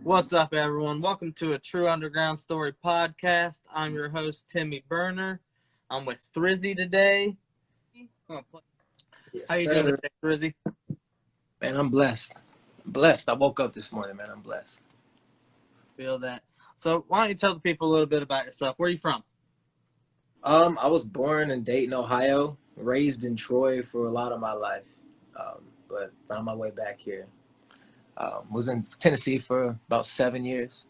What's up, everyone? Welcome to a True Underground Story podcast. I'm your host, Timmy Burner. I'm with Thrizzy today. Yes, How you doing sir. today, Thrizzy? Man, I'm blessed. Blessed. I woke up this morning, man. I'm blessed. Feel that. So why don't you tell the people a little bit about yourself? Where are you from? I was born in Dayton, Ohio, raised in Troy for a lot of my life, but found my way back here. Was in Tennessee for about 7 years,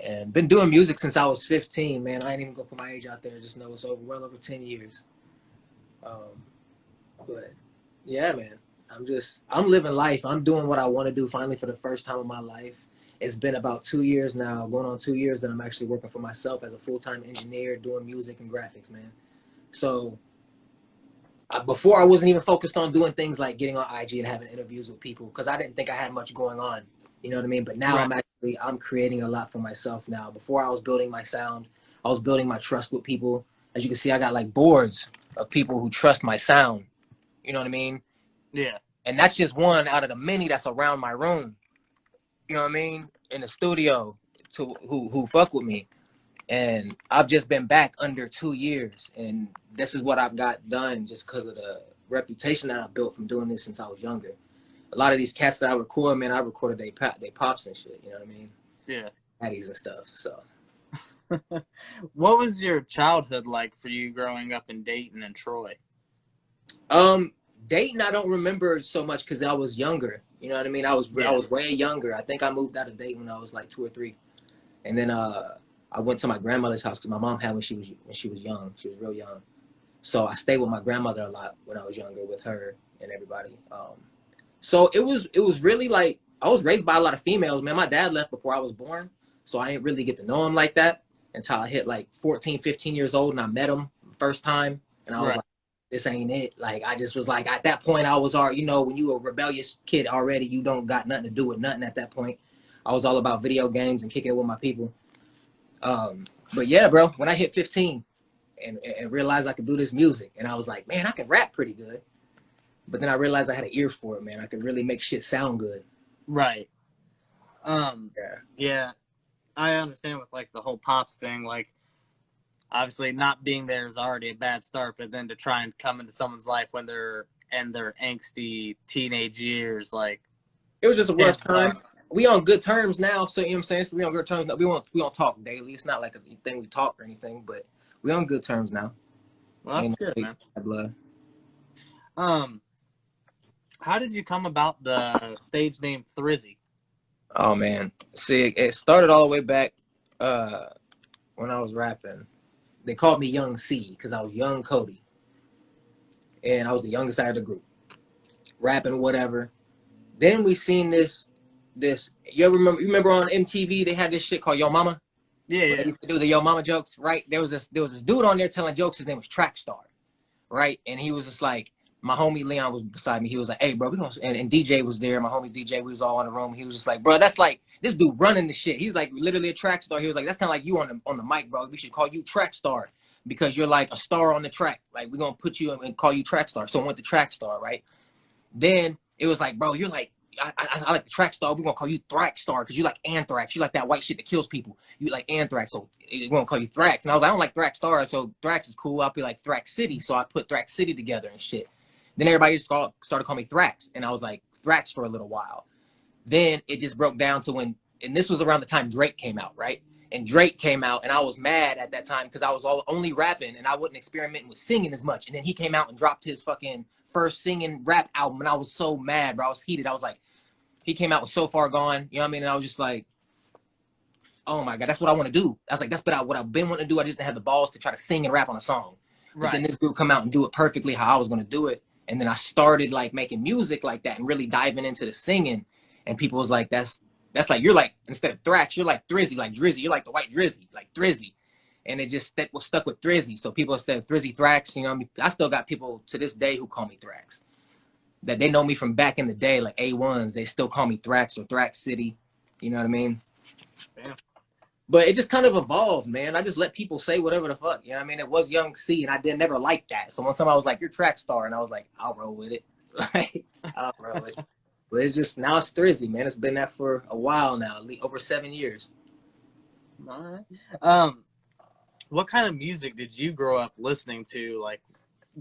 and been doing music since I was 15. Man, I ain't even gonna put my age out there. Just know it's well over 10 years. Um, but yeah, man, I'm living life. I'm doing what I want to do finally for the first time in my life. It's been about 2 years now, going on 2 years that I'm actually working for myself as a full-time engineer doing music and graphics, man. So before I wasn't even focused on doing things like getting on IG and having interviews with people because I didn't think I had much going on. You know what I mean? But now Right. I'm creating a lot for myself now. Before I was building my sound, I was building my trust with people. As you can see, I got like boards of people who trust my sound. You know what I mean? Yeah. And that's just one out of the many that's around my room. You know what I mean? In the studio to who fuck with me. And I've just been back under 2 years. And this is what I've got done just because of the reputation that I built from doing this since I was younger. A lot of these cats that I record, man, I recorded they pops and shit. You know what I mean? Yeah. Addies and stuff. So What was your childhood like for you growing up in Dayton and Troy? um Dayton I don't remember so much because I was younger. You know what I mean? I Yeah. was way younger. I think I moved out of Dayton when I was like 2 or 3. And then I went to my grandmother's house because my mom had when she was young. She was real young. So I stayed with my grandmother a lot when I was younger with her and everybody. So it was really like I was raised by a lot of females, man. My dad left before I was born, so I didn't really get to know him like that until I hit like 14, 15 years old and I met him first time and I was Right. like, this ain't it. Like I just was like at that point I was already, when you a rebellious kid already, you don't got nothing to do with nothing at that point. I was all about video games and kicking it with my people. But yeah, bro, when I hit 15 and realized I could do this music and I was like, man, I can rap pretty good. But then I realized I had an ear for it, man. I could really make shit sound good. Right. Yeah. Yeah. I understand with like the whole pops thing, like obviously not being there is already a bad start, but then to try and come into someone's life when they're in their angsty teenage years, like It was just a rough chances are. time. We on good terms now, so you know what I'm saying? So we on good terms now. We don't talk daily. It's not like a thing we talk or anything, but we on good terms now. Well, that's Ain't good, no man. bad blood. Um, how did you come about the stage name Thrizzy? Oh man. See, it started all the way back when I was rapping. They called me Young C because I was young Cody. And I was the youngest out of the group. Rapping whatever. Then we seen this you remember on MTV they had this shit called Yo Mama? Yeah, Where they yeah, used to do the Yo Mama jokes, right? There was this dude on there telling jokes, his name was Trackstar, right? And he was just like, my homie Leon was beside me. He was like, hey, bro, we gonna and DJ was there, my homie DJ, we was all in the room. He was just like, bro, that's like this dude running the shit. He's like literally a track star. He was like, that's kind of like you on the mic, bro. We should call you Track Star because you're like a star on the track. Like we're gonna put you and call you Track Star. So I went to Track Star, right? Then it was like, bro, you're like, I like the Track Star. We're gonna call you Thrax Star because you like anthrax. You like that white shit that kills people. You like anthrax, so we're gonna call you Thrax. And I was like, I don't like Thrax Star, so Thrax is cool. I'll be like Thrax City, so I put Thrax City together and shit. Then everybody just started calling me Thrax, and I was like Thrax for a little while. Then it just broke down to and this was around the time Drake came out, right? And Drake came out, and I was mad at that time because I was only rapping and I wasn't experimenting with singing as much. And then he came out and dropped his fucking first singing rap album, and I was so mad, bro. I was heated. I was like, he came out with So Far Gone, you know what I mean? And I was just like, oh my God, that's what I want to do. I was like, that's what I've been wanting to do. I just didn't have the balls to try to sing and rap on a song. But then right. this dude come out and do it perfectly how I was going to do it. And then I started like making music like that and really diving into the singing. And people was like, that's like, you're like, instead of Thrax, you're like Thrizzy, like Drizzy. You're like the white Drizzy, like Thrizzy. And it just was stuck with Thrizzy. So people said Thrizzy Thrax, you know what I mean? I still got people to this day who call me Thrax. That they know me from back in the day, like A1s. They still call me Thrax or Thrax City. You know what I mean? Damn. But it just kind of evolved, man. I just let people say whatever the fuck. You know what I mean? It was Young C, and I did never like that. So when somebody was like, you're Track Star, and I was like, I'll roll with it. Like, I'll roll with it. But it's just now it's Thrizzy, man. It's been that for a while now, over 7 years. All right. What kind of music did you grow up listening to? Like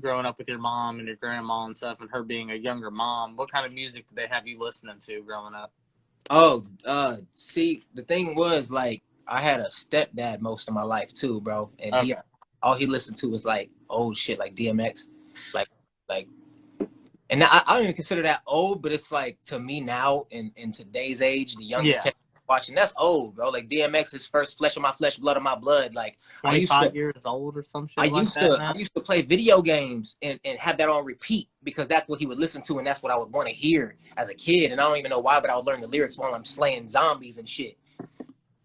growing up with your mom and your grandma and stuff, and her being a younger mom, what kind of music did they have you listening to growing up? Oh, see, the thing was like I had a stepdad most of my life too, bro, and he Okay. all he listened to was like old shit, like DMX, like like and I don't even consider that old, but it's like to me now in today's age, the younger Yeah. kids watching that's old, bro. Like DMX is first flesh of my flesh, blood of my blood. Like I used to 25 years old or some shit like that I now? used to play video games and have that on repeat because that's what he would listen to and that's what I would want to hear as a kid. And I don't even know why, but I would learn the lyrics while I'm slaying zombies and shit.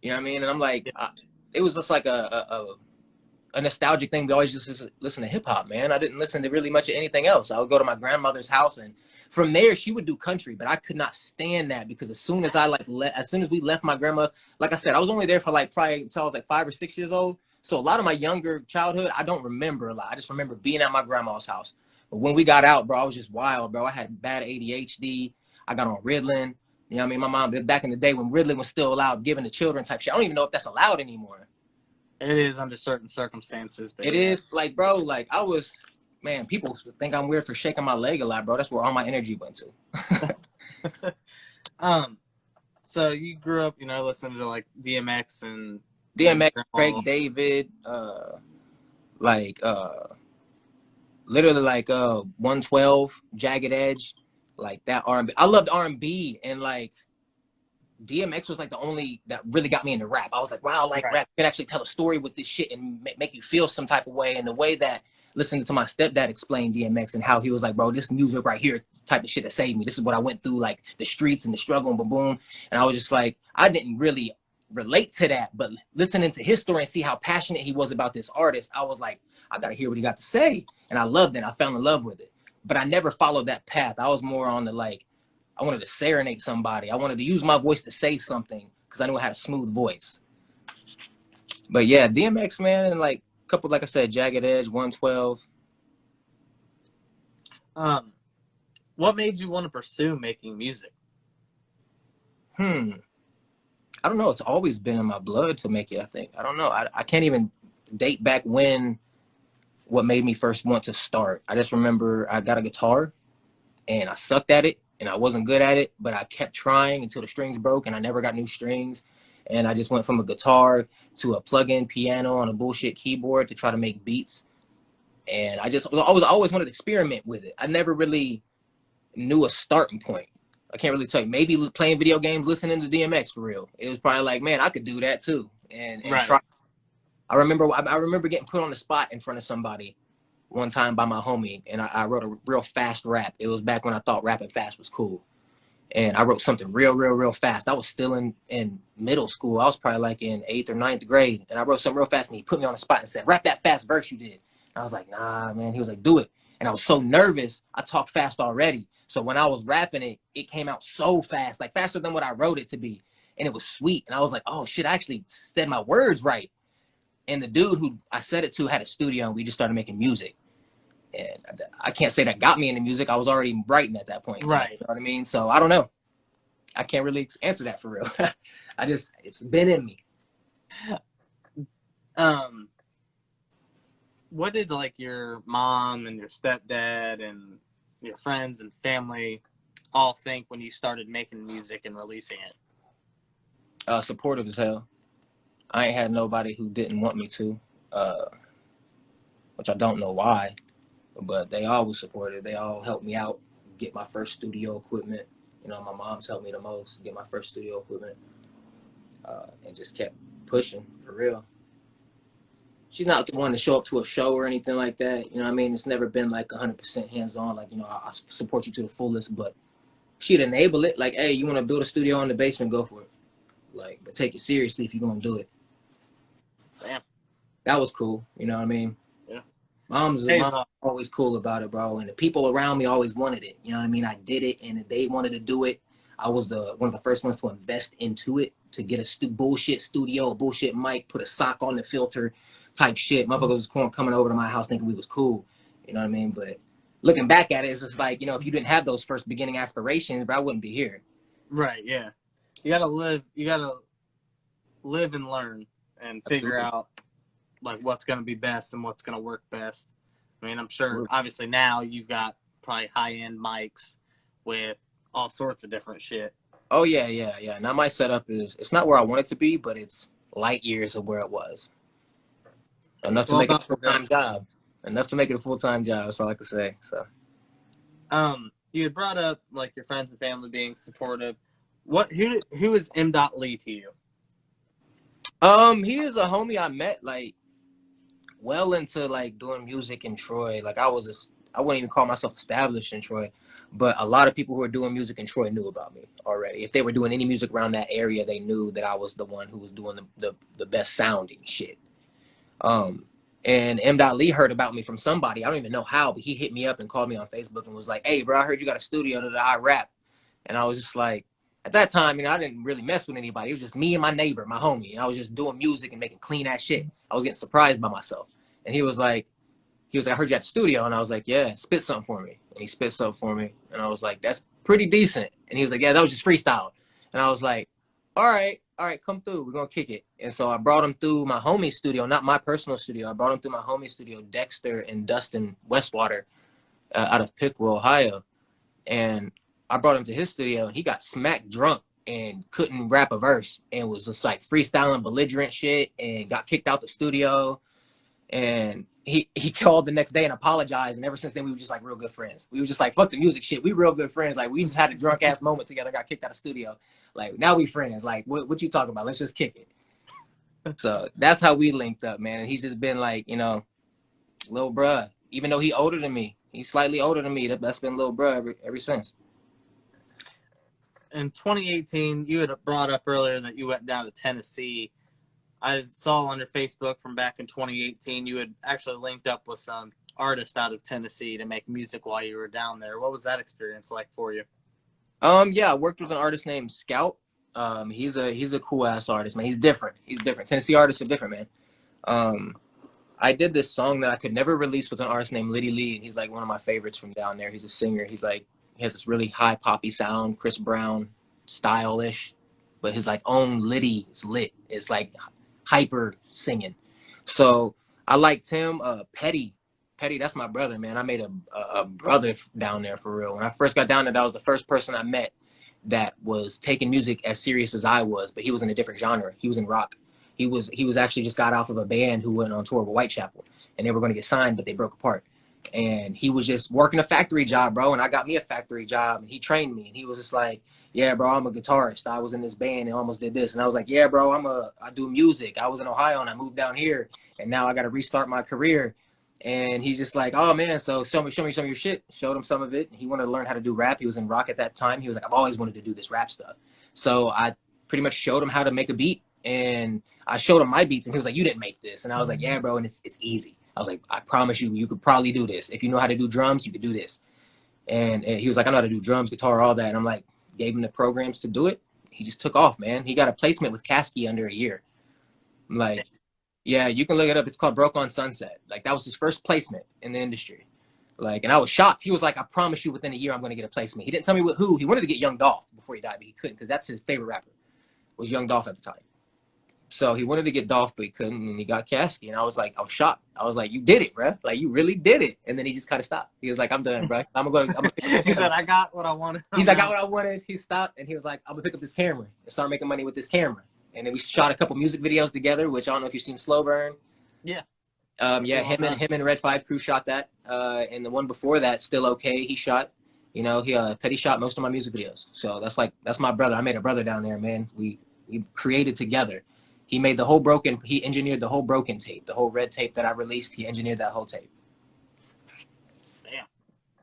You know what I mean? And I'm like, Yeah. it was just like a nostalgic thing. We always just listen to hip hop, man. I didn't listen to really much of anything else. I would go to my grandmother's house, and from there she would do country, but I could not stand that because as soon as as soon as we left my grandma, like I said, I was only there for like probably until I was like 5 or 6 years old. So a lot of my younger childhood, I don't remember a lot. I just remember being at my grandma's house. But when we got out, bro, I was just wild, bro. I had bad ADHD. I got on Ritalin. You know what I mean? My mom, back in the day when Ritalin was still allowed, giving to children type shit. I don't even know if that's allowed anymore. It is under certain circumstances, but It yeah. is like, bro, like I was, man, people think I'm weird for shaking my leg a lot, bro. That's where all my energy went to. um, so you grew up, listening to like DMX and your DMX, grandma. Craig David, like, literally like 112, Jagged Edge, like that R&B. I loved R&B and like DMX was like the only that really got me into rap. I was like, wow, like Right. rap can actually tell a story with this shit and make you feel some type of way. And the way that listening to my stepdad explain DMX and how he was like, bro, this music right here, type of shit that saved me. This is what I went through, like the streets and the struggle and boom, boom. And I was just like, I didn't really relate to that, but listening to his story and see how passionate he was about this artist, I was like, I gotta hear what he got to say. And I loved it. I fell in love with it. But I never followed that path. I was more on the like, I wanted to serenade somebody. I wanted to use my voice to say something because I knew I had a smooth voice. But yeah, DMX, man, and like a couple, like I said, Jagged Edge, 112. Um, what made you want to pursue making music? I don't know. It's always been in my blood to make it, I think. I don't know. I can't even date back what made me first want to start. I just remember I got a guitar and I sucked at it and I wasn't good at it, but I kept trying until the strings broke and I never got new strings. And I just went from a guitar to a plug-in piano on a bullshit keyboard to try to make beats. And always wanted to experiment with it. I never really knew a starting point. I can't really tell you. Maybe playing video games, listening to DMX for real. It was probably like, man, I could do that too. And Right. try. I remember getting put on the spot in front of somebody one time by my homie, and I wrote a real fast rap. It was back when I thought rapping fast was cool. And I wrote something real fast. I was still in middle school. I was probably like in 8th or 9th grade. And I wrote something real fast, and he put me on the spot and said, rap that fast verse you did. And I was like, nah, man. He was like, do it. And I was so nervous. I talked fast already. So when I was rapping it, it came out so fast, like faster than what I wrote it to be. And it was sweet. And I was like, oh, shit, I actually said my words right. And the dude who I said it to had a studio, and we just started making music. And I can't say that got me into music. I was already writing at that point in time. Right. You know what I mean? So I don't know. I can't really answer that for real. It's been in me. Um, what did like your mom and your stepdad and your friends and family all think when you started making music and releasing it? Supportive as hell. I ain't had nobody who didn't want me to, which I don't know why, but they always supported. They all helped me out, get my first studio equipment. You know, my mom's helped me the most, get my first studio equipment, and just kept pushing for real. She's not the one to show up to a show or anything like that. You know what I mean? It's never been like 100% hands-on. Like, you know, I support you to the fullest, but she'd enable it. Like, hey, you want to build a studio in the basement, go for it. Like, but take it seriously if you're going to do it. Damn. That was cool. You know what I mean? Yeah. Mom's Hey, always cool about it, bro. And the people around me always wanted it. You know what I mean? I did it, and if they wanted to do it, I was one of the first ones to invest into it, to get a bullshit studio, a bullshit mic, put a sock on the filter type shit. Motherfuckers was coming over to my house thinking we was cool. You know what I mean? But looking back at it, it's just like, you know, if you didn't have those first beginning aspirations, bro, I wouldn't be here. Right. Yeah. You gotta live. You gotta live and learn and figure Absolutely. out like what's gonna be best and what's gonna work best. I mean, I'm sure. Obviously, now you've got probably high end mics with all sorts of different shit. Oh yeah, yeah, yeah. Now my setup is, it's not where I want it to be, but it's light years of where it was. Enough It's to all make it about a full time progression. job. Enough to make it a full time job. That's all I can say. So. You had brought up like your friends and family being supportive. Who is Lee to you? He is a homie I met like well into like doing music in Troy. Like I wouldn't even call myself established in Troy, but a lot of people who were doing music in Troy knew about me already. If they were doing any music around that area, they knew that I was the one who was doing the best sounding shit. Um, and Lee heard about me from somebody. I don't even know how, but he hit me up and called me on Facebook and was like, "Hey, bro, I heard you got a studio that I rap." And I was just like, at that time, you know, I didn't really mess with anybody. It was just me and my neighbor, my homie. And I was just doing music and making clean ass shit. I was getting surprised by myself. And I heard you at the studio. And I was like, yeah, spit something for me. And he spit something for me. And I was like, that's pretty decent. And he was like, yeah, that was just freestyle. And I was like, all right, come through. We're going to kick it. And so I brought him through my homie's studio, not my personal studio. I brought him through my homie's studio, Dexter and Dustin Westwater, out of Pickwill, Ohio. And I brought him to his studio and he got smack drunk and couldn't rap a verse and was just like freestyling belligerent shit and got kicked out the studio. And he called the next day and apologized. And ever since then, we were just like real good friends. We were just like, fuck the music shit. We real good friends. Like we just had a drunk ass moment together, got kicked out of the studio. Like now we friends. Like what you talking about? Let's just kick it. So that's how we linked up, man. And he's just been like, you know, little bruh, even though he older than me, he's slightly older than me. That's been little bruh ever since. In 2018, you had brought up earlier that you went down to Tennessee. I saw on your Facebook from back in 2018, you had actually linked up with some artists out of Tennessee to make music while you were down there. What was that experience like for you? Yeah, I worked with an artist named Scout. He's a cool ass artist, man. He's different. Tennessee artists are different, man. I did this song that I could never release with an artist named Liddy Lee. He's like one of my favorites from down there. He's a singer. He has this really high poppy sound, Chris Brown stylish, but his like own Liddy is lit. It's like hyper singing. So I liked him. Petty, that's my brother, man. I made a brother down there for real. When I first got down there, that was the first person I met that was taking music as serious as I was, but he was in a different genre. He was in rock. He was actually just got off of a band who went on tour with Whitechapel, and they were going to get signed, but they broke apart. And he was just working a factory job, bro. And I got me a factory job, and he trained me. And he was just like, "Yeah, bro, I'm a guitarist. I was in this band and almost did this." And I was like, "Yeah, bro, I do music. I was in Ohio and I moved down here, and now I got to restart my career." And he's just like, "Oh man, so show me some of your shit." Showed him some of it. He wanted to learn how to do rap. He was in rock at that time. He was like, "I've always wanted to do this rap stuff." So I pretty much showed him how to make a beat, and I showed him my beats, and he was like, "You didn't make this." And I was like, "Yeah, bro, and it's easy." I was like, "I promise you, you could probably do this. If you know how to do drums, you could do this." And he was like, "I know how to do drums, guitar, all that." And I'm like, gave him the programs to do it. He just took off, man. He got a placement with Caskey under a year. I'm like, yeah, you can look it up. It's called Broke on Sunset. Like that was his first placement in the industry. Like, and I was shocked. He was like, "I promise you, within a year, I'm going to get a placement." He didn't tell me with who. He wanted to get Young Dolph before he died, but he couldn't because that's his favorite rapper. Was Young Dolph at the time. So he wanted to get Dolph, but he couldn't, and he got Caskey. And I was like, I was shocked. I was like, "You did it, bro! Like you really did it." And then he just kind of stopped. He was like, "I'm done, bro. I'm gonna pick up this He camera." said, "I got what I wanted." He's like, "I got what I wanted." He stopped, and he was like, "I'm gonna pick up this camera and start making money with this camera." And then we shot a couple music videos together, which I don't know if you've seen Slow Burn. Yeah. Yeah, him and Red 5 Crew shot that. And the one before that, Still Okay, he shot. You know, Petty shot most of my music videos. So that's my brother. I made a brother down there, man. We created together. He engineered the whole Broken tape, the whole Red tape that I released. He engineered that whole tape. Damn.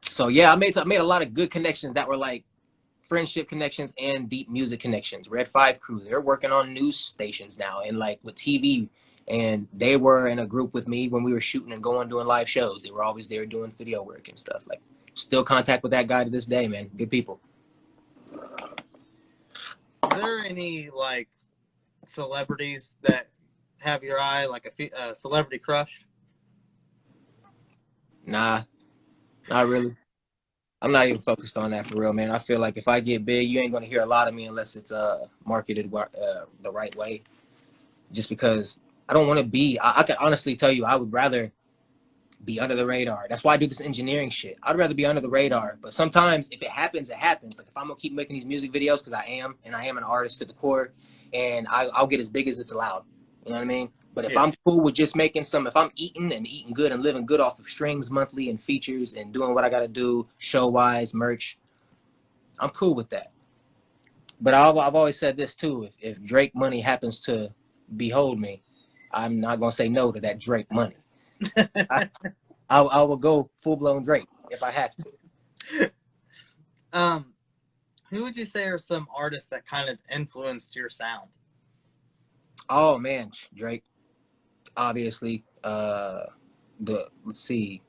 So yeah, I made a lot of good connections that were like friendship connections and deep music connections. Red 5 Crew, they're working on news stations now and like with TV. And they were in a group with me when we were shooting and doing live shows. They were always there doing video work and stuff. Like, still contact with that guy to this day, man. Good people. Are there any like celebrities that have your eye, like a celebrity crush? Nah, Not really. I'm not even focused on that for real, man. I feel like if I get big, you ain't gonna hear a lot of me unless it's marketed the right way. Just because I don't want to be. I can honestly tell you, I would rather be under the radar. That's why I do this engineering shit. I'd rather be under the radar. But sometimes if it happens, it happens. Like if I'm gonna keep making these music videos because I am, and I am an artist to the core, and I'll get as big as it's allowed. You know what I mean? But if Yeah. I'm cool with just making some, if I'm eating good and living good off of streams monthly and features and doing what I gotta do, show wise, merch, I'm cool with that. But I've always said this too. If Drake money happens to behold me, I'm not gonna say no to that Drake money. I will go full blown Drake if I have to. um, who would you say are some artists that kind of influenced your sound? Oh man, Drake, obviously. Let's see,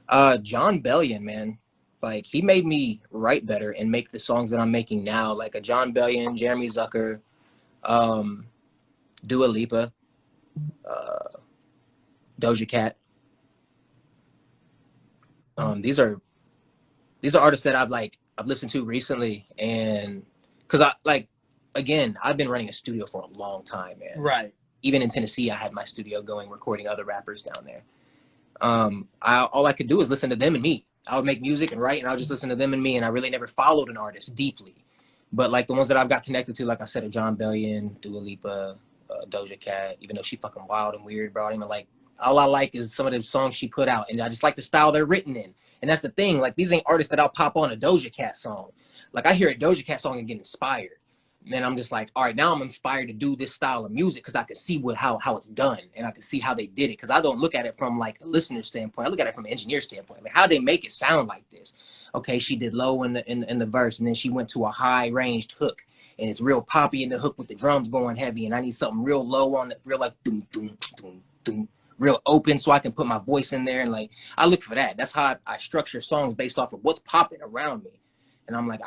Jon Bellion, man. Like he made me write better and make the songs that I'm making now. Like a Jon Bellion, Jeremy Zucker, um, Dua Lipa, uh, Doja Cat. These are artists that I've listened to recently, and because I like again I've been running a studio for a long time, man. Right. Even in Tennessee, I had my studio going, recording other rappers down there. All I could do is listen to them and me. I would make music and write, and I would just listen to them and me, and I really never followed an artist deeply. But like the ones that I've got connected to, like I said, are Jon Bellion, Dua Lipa, Doja Cat. Even though she fucking wild and weird, bro. I don't even like. All I like is some of the songs she put out, and I just like the style they're written in. And that's the thing. Like these ain't artists that I'll pop on a Doja Cat song. Like I hear a Doja Cat song and get inspired. And I'm just like, all right, now I'm inspired to do this style of music because I can see how it's done and I can see how they did it. Because I don't look at it from like a listener standpoint. I look at it from an engineer standpoint. Like how they make it sound like this. Okay, she did low in the verse and then she went to a high ranged hook and it's real poppy in the hook with the drums going heavy. And I need something real low on it, real like doom doom doom doom, real open so I can put my voice in there. And like I look for that. That's how I structure songs based off of what's popping around me. And I'm like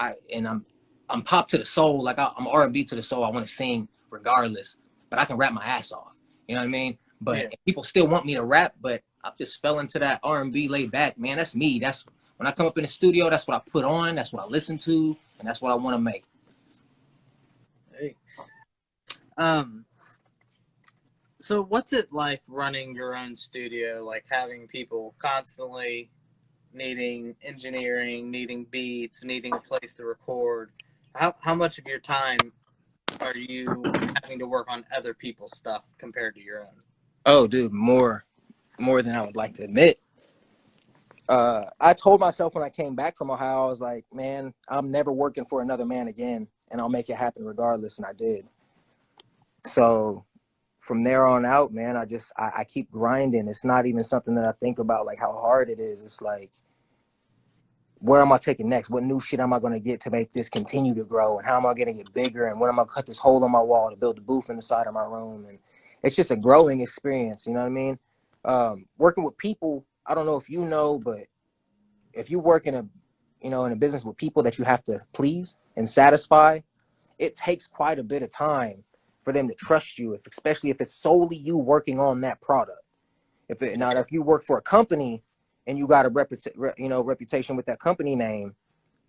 I'm pop to the soul, like I'm R&B to the soul. I want to sing regardless, but I can rap my ass off. You know what I mean? But Yeah. people still want me to rap, but I just fell into that R&B laid back, man. That's me. That's when I come up in the studio. That's what I put on. That's what I listen to, and that's what I want to make. Hey. Um. So what's it like running your own studio? Like having people constantly needing engineering, needing beats, needing a place to record. How much of your time are you having to work on other people's stuff compared to your own? Oh, dude, more than I would like to admit. I told myself when I came back from Ohio, I was like, man, I'm never working for another man again, and I'll make it happen regardless, and I did. So from there on out, man, I keep grinding. It's not even something that I think about like how hard it is. It's like, where am I taking next? What new shit am I going to get to make this continue to grow? And how am I going to get bigger? And when am I going to cut this hole in my wall to build a booth in the side of my room? And it's just a growing experience. You know what I mean? Working with people, I don't know if you know, but if you work in a business with people that you have to please and satisfy, it takes quite a bit of time for them to trust you, especially if it's solely you working on that product. If you work for a company and you got a reputation with that company name,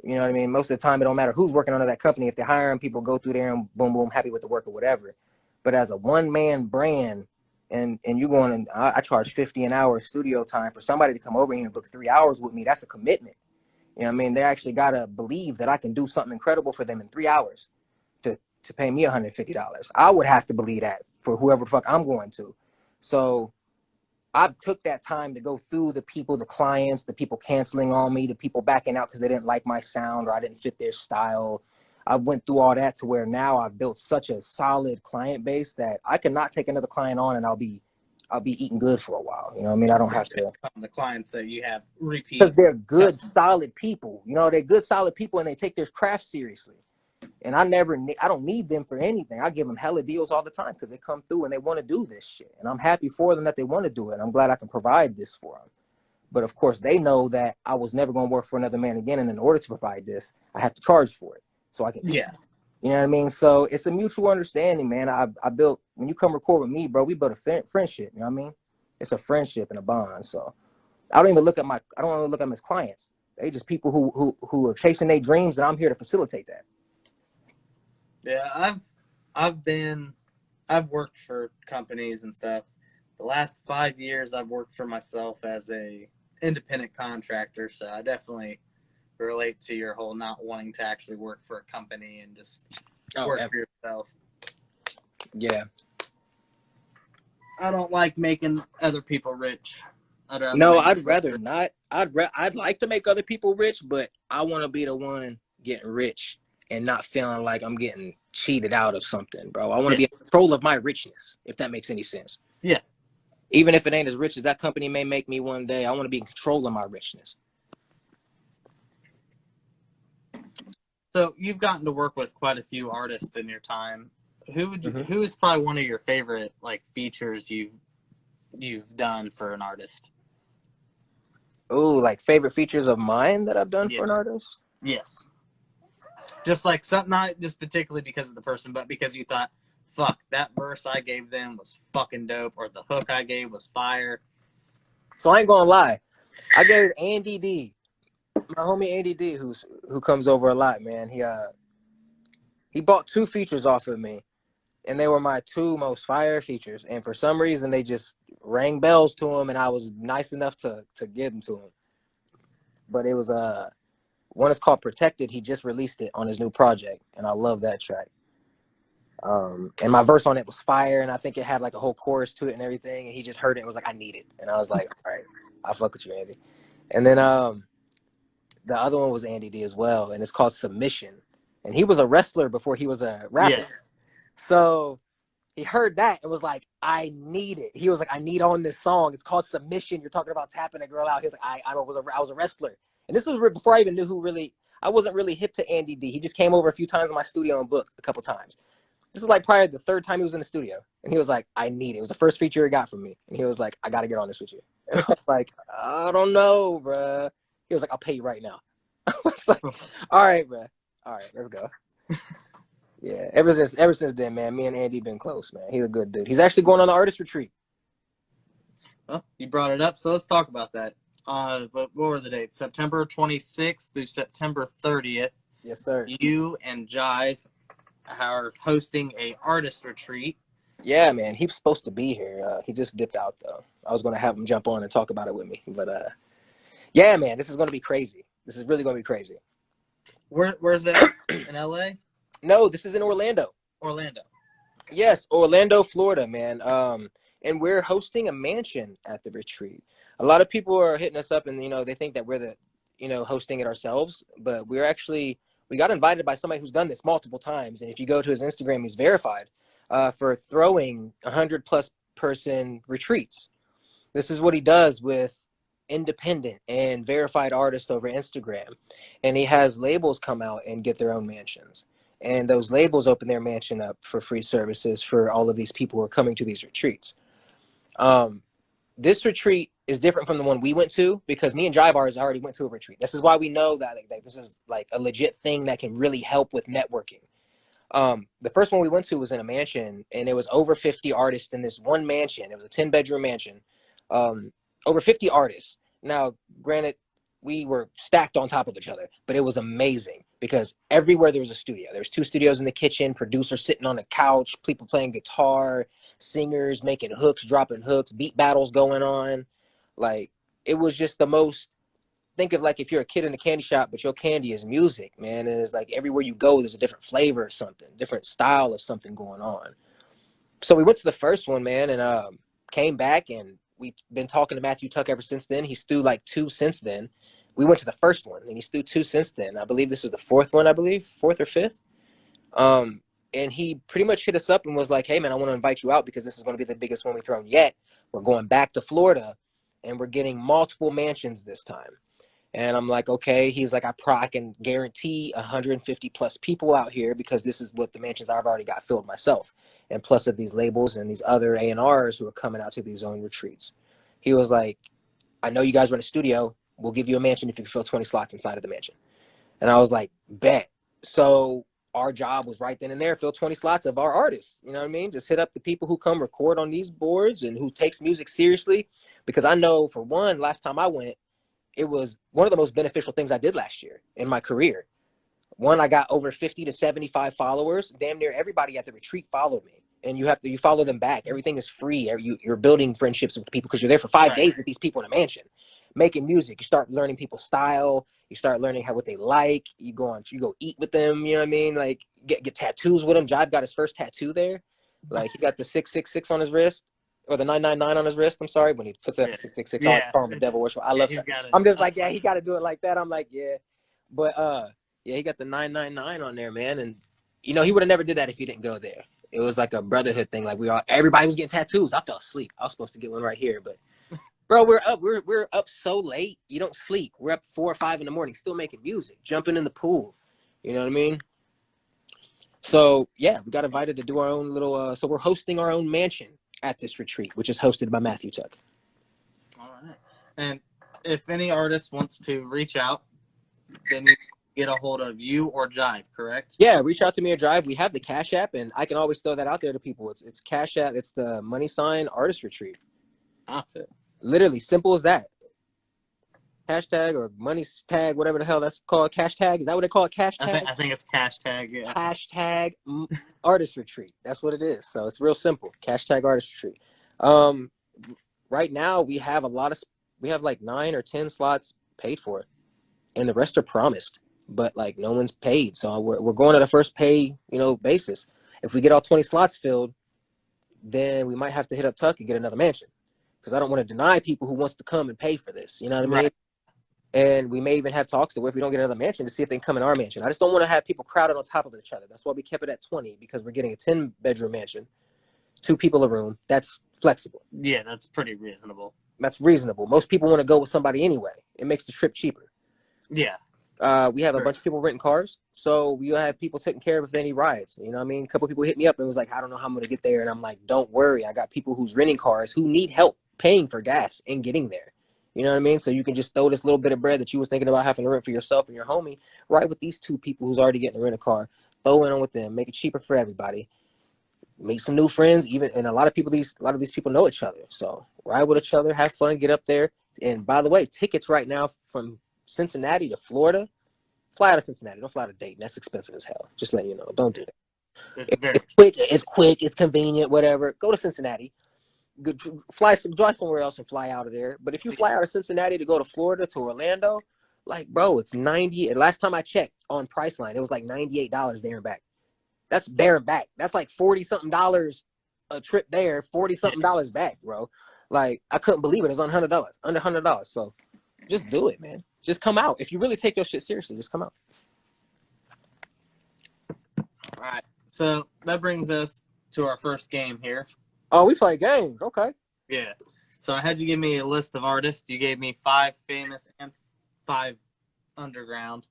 you know what I mean? Most of the time, it don't matter who's working under that company. If they're hiring people, go through there and boom, boom, happy with the work or whatever. But as a one-man brand, and you going and I charge $50 an hour studio time for somebody to come over here and book 3 hours with me. That's a commitment. You know what I mean? They actually gotta believe that I can do something incredible for them in 3 hours to pay me $150. I would have to believe that for whoever the fuck I'm going to. So I took that time to go through the people, the clients, the people canceling on me, the people backing out because they didn't like my sound or I didn't fit their style. I went through all that to where now I've built such a solid client base that I cannot take another client on and I'll be eating good for a while. You know what I mean? I don't have to, The clients that you have because repeat they're good, customers. solid people. You know, they're good, solid people and they take their craft seriously. And I don't need them for anything. I give them hella deals all the time because they come through and they want to do this shit. And I'm happy for them that they want to do it. I'm glad I can provide this for them. But of course, they know that I was never going to work for another man again. And in order to provide this, I have to charge for it so I can eat. Yeah. You know what I mean? So it's a mutual understanding, man. I built, when you come record with me, bro, we built a friendship. You know what I mean? It's a friendship and a bond. So I don't even look at them as clients. They just people who are chasing their dreams, and I'm here to facilitate that. Yeah, I've worked for companies and stuff. The last 5 years, I've worked for myself as a independent contractor, so I definitely relate to your whole not wanting to actually work for a company and just work for yourself. Yeah. I don't like making other people rich. I'd rather not. I'd like to make other people rich, but I want to be the one getting rich and not feeling like I'm getting cheated out of something, bro. I want to be in control of my richness, if that makes any sense. Yeah. Even if it ain't as rich as that company may make me one day, I want to be in control of my richness. So you've gotten to work with quite a few artists in your time. Who is probably one of your favorite like features you've done for an artist? Oh, like favorite features of mine that I've done for an artist? Yes. Just like something, not just particularly because of the person, but because you thought, fuck, that verse I gave them was fucking dope, or the hook I gave was fire. So I ain't gonna lie. I gave Andy D, my homie Andy D, who comes over a lot, man. He bought 2 features off of me, and they were my 2 most fire features. And for some reason, they just rang bells to him, and I was nice enough to give them to him. But it was one is called Protected. He just released it on his new project, and I love that track. And my verse on it was fire, and I think it had like a whole chorus to it and everything. And he just heard it and was like, "I need it," and I was like, "All right, I'll fuck with you, Andy." And then the other one was Andy D as well, and it's called Submission. And he was a wrestler before he was a rapper. Yeah. So he heard that and was like, "I need it." He was like, "I need on this song. It's called Submission. You're talking about tapping a girl out." He was like, I was a wrestler." And this was before I even knew I wasn't really hip to Andy D. He just came over a few times in my studio and booked a couple times. This is like probably the 3rd time he was in the studio. And he was like, "I need it." It was the first feature he got from me. And he was like, "I got to get on this with you." And I was like, "I don't know, bruh." He was like, "I'll pay you right now." I was like, "All right, bruh. All right, let's go." Yeah, ever since then, man, me and Andy been close, man. He's a good dude. He's actually going on the artist retreat. Well, you brought it up, so let's talk about that. But what were the dates? September 26th through September 30th. Yes, sir. You and Jxve are hosting a artist retreat. Yeah, man. He was supposed to be here. He just dipped out, though. I was going to have him jump on and talk about it with me. But, yeah, man, this is going to be crazy. This is really going to be crazy. Where's that? In L.A.? No, this is in Orlando. Orlando. Yes, Orlando, Florida, man. And we're hosting a mansion at the retreat. A lot of people are hitting us up, and they think that we're hosting it ourselves. But we got invited by somebody who's done this multiple times. And if you go to his Instagram, he's verified for throwing 100+ person retreats. This is what he does with independent and verified artists over Instagram, and he has labels come out and get their own mansions. And those labels open their mansion up for free services for all of these people who are coming to these retreats. This retreat is different from the one we went to because me and Jxve already went to a retreat. This is why we know that this is like a legit thing that can really help with networking. The first one we went to was in a mansion, and it was over 50 artists in this one mansion. It was a 10-bedroom mansion. Over 50 artists. Now, granted, we were stacked on top of each other, but it was amazing because everywhere there was a studio. There was 2 studios in the kitchen, producers sitting on the couch, people playing guitar, singers making hooks, dropping hooks, beat battles going on. Like, it was just the most, think of like if you're a kid in a candy shop, but your candy is music, man. And it's like everywhere you go, there's a different flavor of something, different style of something going on. So we went to the first one, man, and came back, and we've been talking to Matthew Tuck ever since then. He's threw like 2 since then. We went to the first one, and he's threw 2 since then. I believe this is the 4th one, 4th or 5th. And he pretty much hit us up and was like, "Hey, man, I want to invite you out because this is going to be the biggest one we've thrown yet. We're going back to Florida, and we're getting multiple mansions this time." And I'm like, "Okay." He's like, I can guarantee 150+ people out here because this is what the mansions I've already got filled myself. And plus of these labels and these other A&Rs who are coming out to these own retreats. He was like, "I know you guys run a studio. We'll give you a mansion if you can fill 20 slots inside of the mansion." And I was like, "Bet." So our job was right then and there, fill 20 slots of our artists. You know what I mean? Just hit up the people who come record on these boards and who takes music seriously. Because I know, for one, last time I went, it was one of the most beneficial things I did last year in my career. One, I got over 50 to 75 followers. Damn near everybody at the retreat followed me. And you follow them back. Everything is free. You're building friendships with people because you're there for 5 days with these people in a mansion, making music. You start learning people's style. You start learning what they like. You go eat with them. You know what I mean? Like get tattoos with them. Jxve got his first tattoo there. Like he got the 666 on his wrist, or the 999 on his wrist. I'm sorry, when he puts that 666 on, call him a devil worshiper. I love that. I'm just like, yeah, he got to do it like that. I'm like, yeah, but yeah, he got the 999 on there, man. And you know, he would have never did that if he didn't go there. It was like a brotherhood thing. Like everybody was getting tattoos. I fell asleep. I was supposed to get one right here, but bro, we're up so late. You don't sleep. We're up 4 or 5 in the morning, still making music, jumping in the pool. You know what I mean? So yeah, we got invited to do our own little. So we're hosting our own mansion at this retreat, which is hosted by Matthew Tuck. All right. And if any artist wants to reach out, then you get a hold of you or Jxve, correct? Yeah, reach out to me or Jxve. We have the Cash App, and I can always throw that out there to people. It's Cash App. It's the $ artist retreat. Opposite. Literally simple as that. Hashtag or money tag, whatever the hell that's called. Cash tag. Is that what they call it? Cash tag? I think it's hashtag. Yeah. Hashtag artist retreat. That's what it is. So it's real simple. Hashtag artist retreat. Right now we have like 9 or 10 slots paid for, and the rest are promised, but like no one's paid. So we're going at a first pay, basis. If we get all 20 slots filled, then we might have to hit up Tuck and get another mansion, because I don't want to deny people who wants to come and pay for this. You know what I mean? And we may even have talks to where if we don't get another mansion, to see if they can come in our mansion. I just don't want to have people crowded on top of each other. That's why we kept it at 20, because we're getting a 10-bedroom mansion, 2 people a room. That's flexible. Yeah, that's pretty reasonable. That's reasonable. Most people want to go with somebody anyway. It makes the trip cheaper. Yeah. We have a bunch of people renting cars, so we have people taking care of if they need rides. You know what I mean? A couple of people hit me up and was like, I don't know how I'm going to get there. And I'm like, don't worry. I got people who's renting cars who need help paying for gas and getting there. You know what I mean? So you can just throw this little bit of bread that you was thinking about having to rent for yourself and your homie right with these 2 people who's already getting to rent a car. Throw in on with them, make it cheaper for everybody. Meet some new friends, and a lot of these people know each other. So ride with each other, have fun, get up there. And by the way, tickets right now from Cincinnati to Florida, fly out of Cincinnati. Don't fly to Dayton. That's expensive as hell. Just letting you know. Don't do that. It's quick. It's convenient. Whatever. Go to Cincinnati. Drive somewhere else and fly out of there. But if you fly out of Cincinnati to go to Florida, to Orlando, like, bro, it's 90. And last time I checked on Priceline, it was like $98 there and back. That's there and back. That's like $40-something a trip there, $40-something back, bro. Like, I couldn't believe it. It was under $100. So just do it, man. Just come out. If you really take your shit seriously, just come out. All right. So that brings us to our first game here. Oh, we play games. Okay. Yeah. So I had you give me a list of artists. You gave me 5 famous and 5 underground.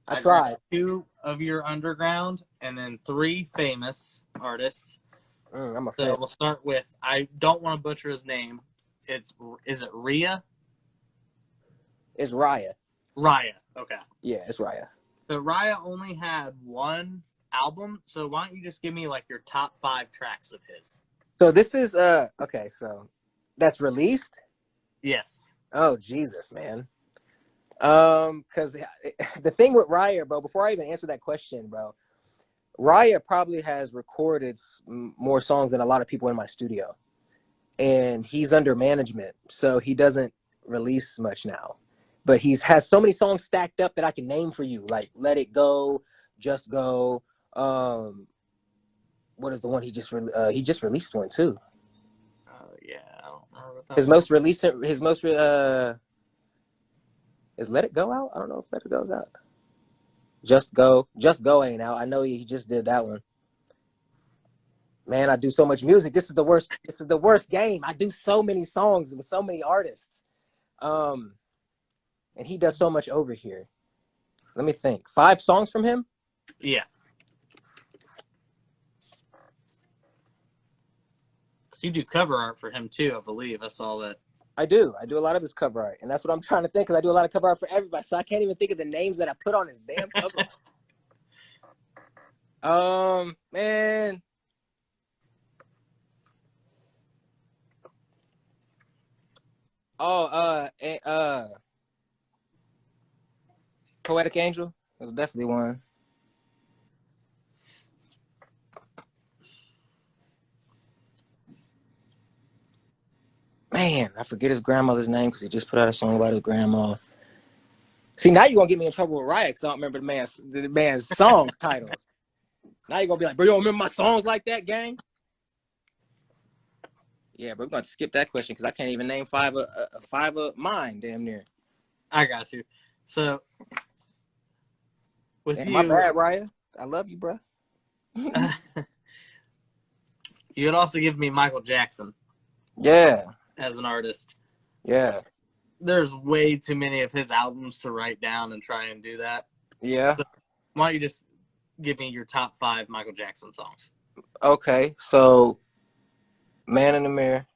I tried. 2 of your underground and then 3 famous artists. I'm afraid. So we'll start with, I don't want to butcher his name. Is it Rhea? It's Raya. Raya. Okay. Yeah, it's Raya. So Raya only had 1 album. So why don't you just give me like your top 5 tracks of his? So this is okay. So that's released. Yes. Oh Jesus, man. Because the thing with Raya, bro. Before I even answer that question, bro, Raya probably has recorded more songs than a lot of people in my studio, and he's under management, so he doesn't release much now. But has so many songs stacked up that I can name for you, like "Let It Go," "Just Go." What is the one he just released one too? Oh yeah, I don't remember what that His most recent, is "Let It Go" out? I don't know if "Let It Go's out. Just Go ain't out. I know he just did that one. Man, I do so much music. This is the worst game. I do so many songs with so many artists. And he does so much over here. Let me think. 5 songs from him? Yeah. So you do cover art for him too, I believe. I saw that. I do a lot of his cover art, and that's what I'm trying to think, because I do a lot of cover art for everybody, so I can't even think of the names that I put on his damn cover. Man. Oh, Poetic Angel was definitely one. Man, I forget his grandmother's name because he just put out a song about his grandma. See, now you're gonna get me in trouble with Riot because I don't remember the man's songs titles. Now you're gonna be like, bro, you don't remember my songs like that, gang? Yeah, bro, we're gonna skip that question because I can't even name five of mine, damn near. I got you. So with Damn, my you, bad, Riot. I love you, bro. you would also give me Michael Jackson. Yeah. As an artist. Yeah. There's way too many of his albums to write down and try and do that. Yeah. So why don't you just give me your top 5 Michael Jackson songs? Okay, so Man in the Mirror,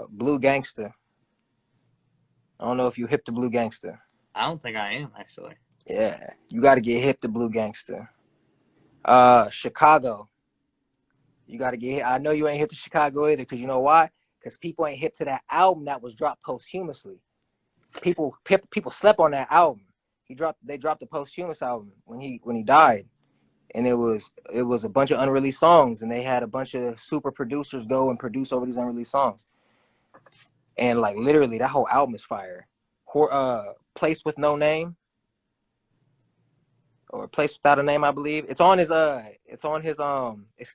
Blue Gangster. I don't know if you hip to Blue Gangster. I don't think I am, actually. Yeah, you got to get hip to Blue Gangster. Chicago. You got to get hip. I know you ain't hip to Chicago either, because you know why? Because people ain't hip to that album that was dropped posthumously. People slept on that album. They dropped the posthumous album when he died. And it was a bunch of unreleased songs, and they had a bunch of super producers go and produce over these unreleased songs. And like literally, that whole album is fire. Place with No Name, or Place Without a Name, I believe. It's on his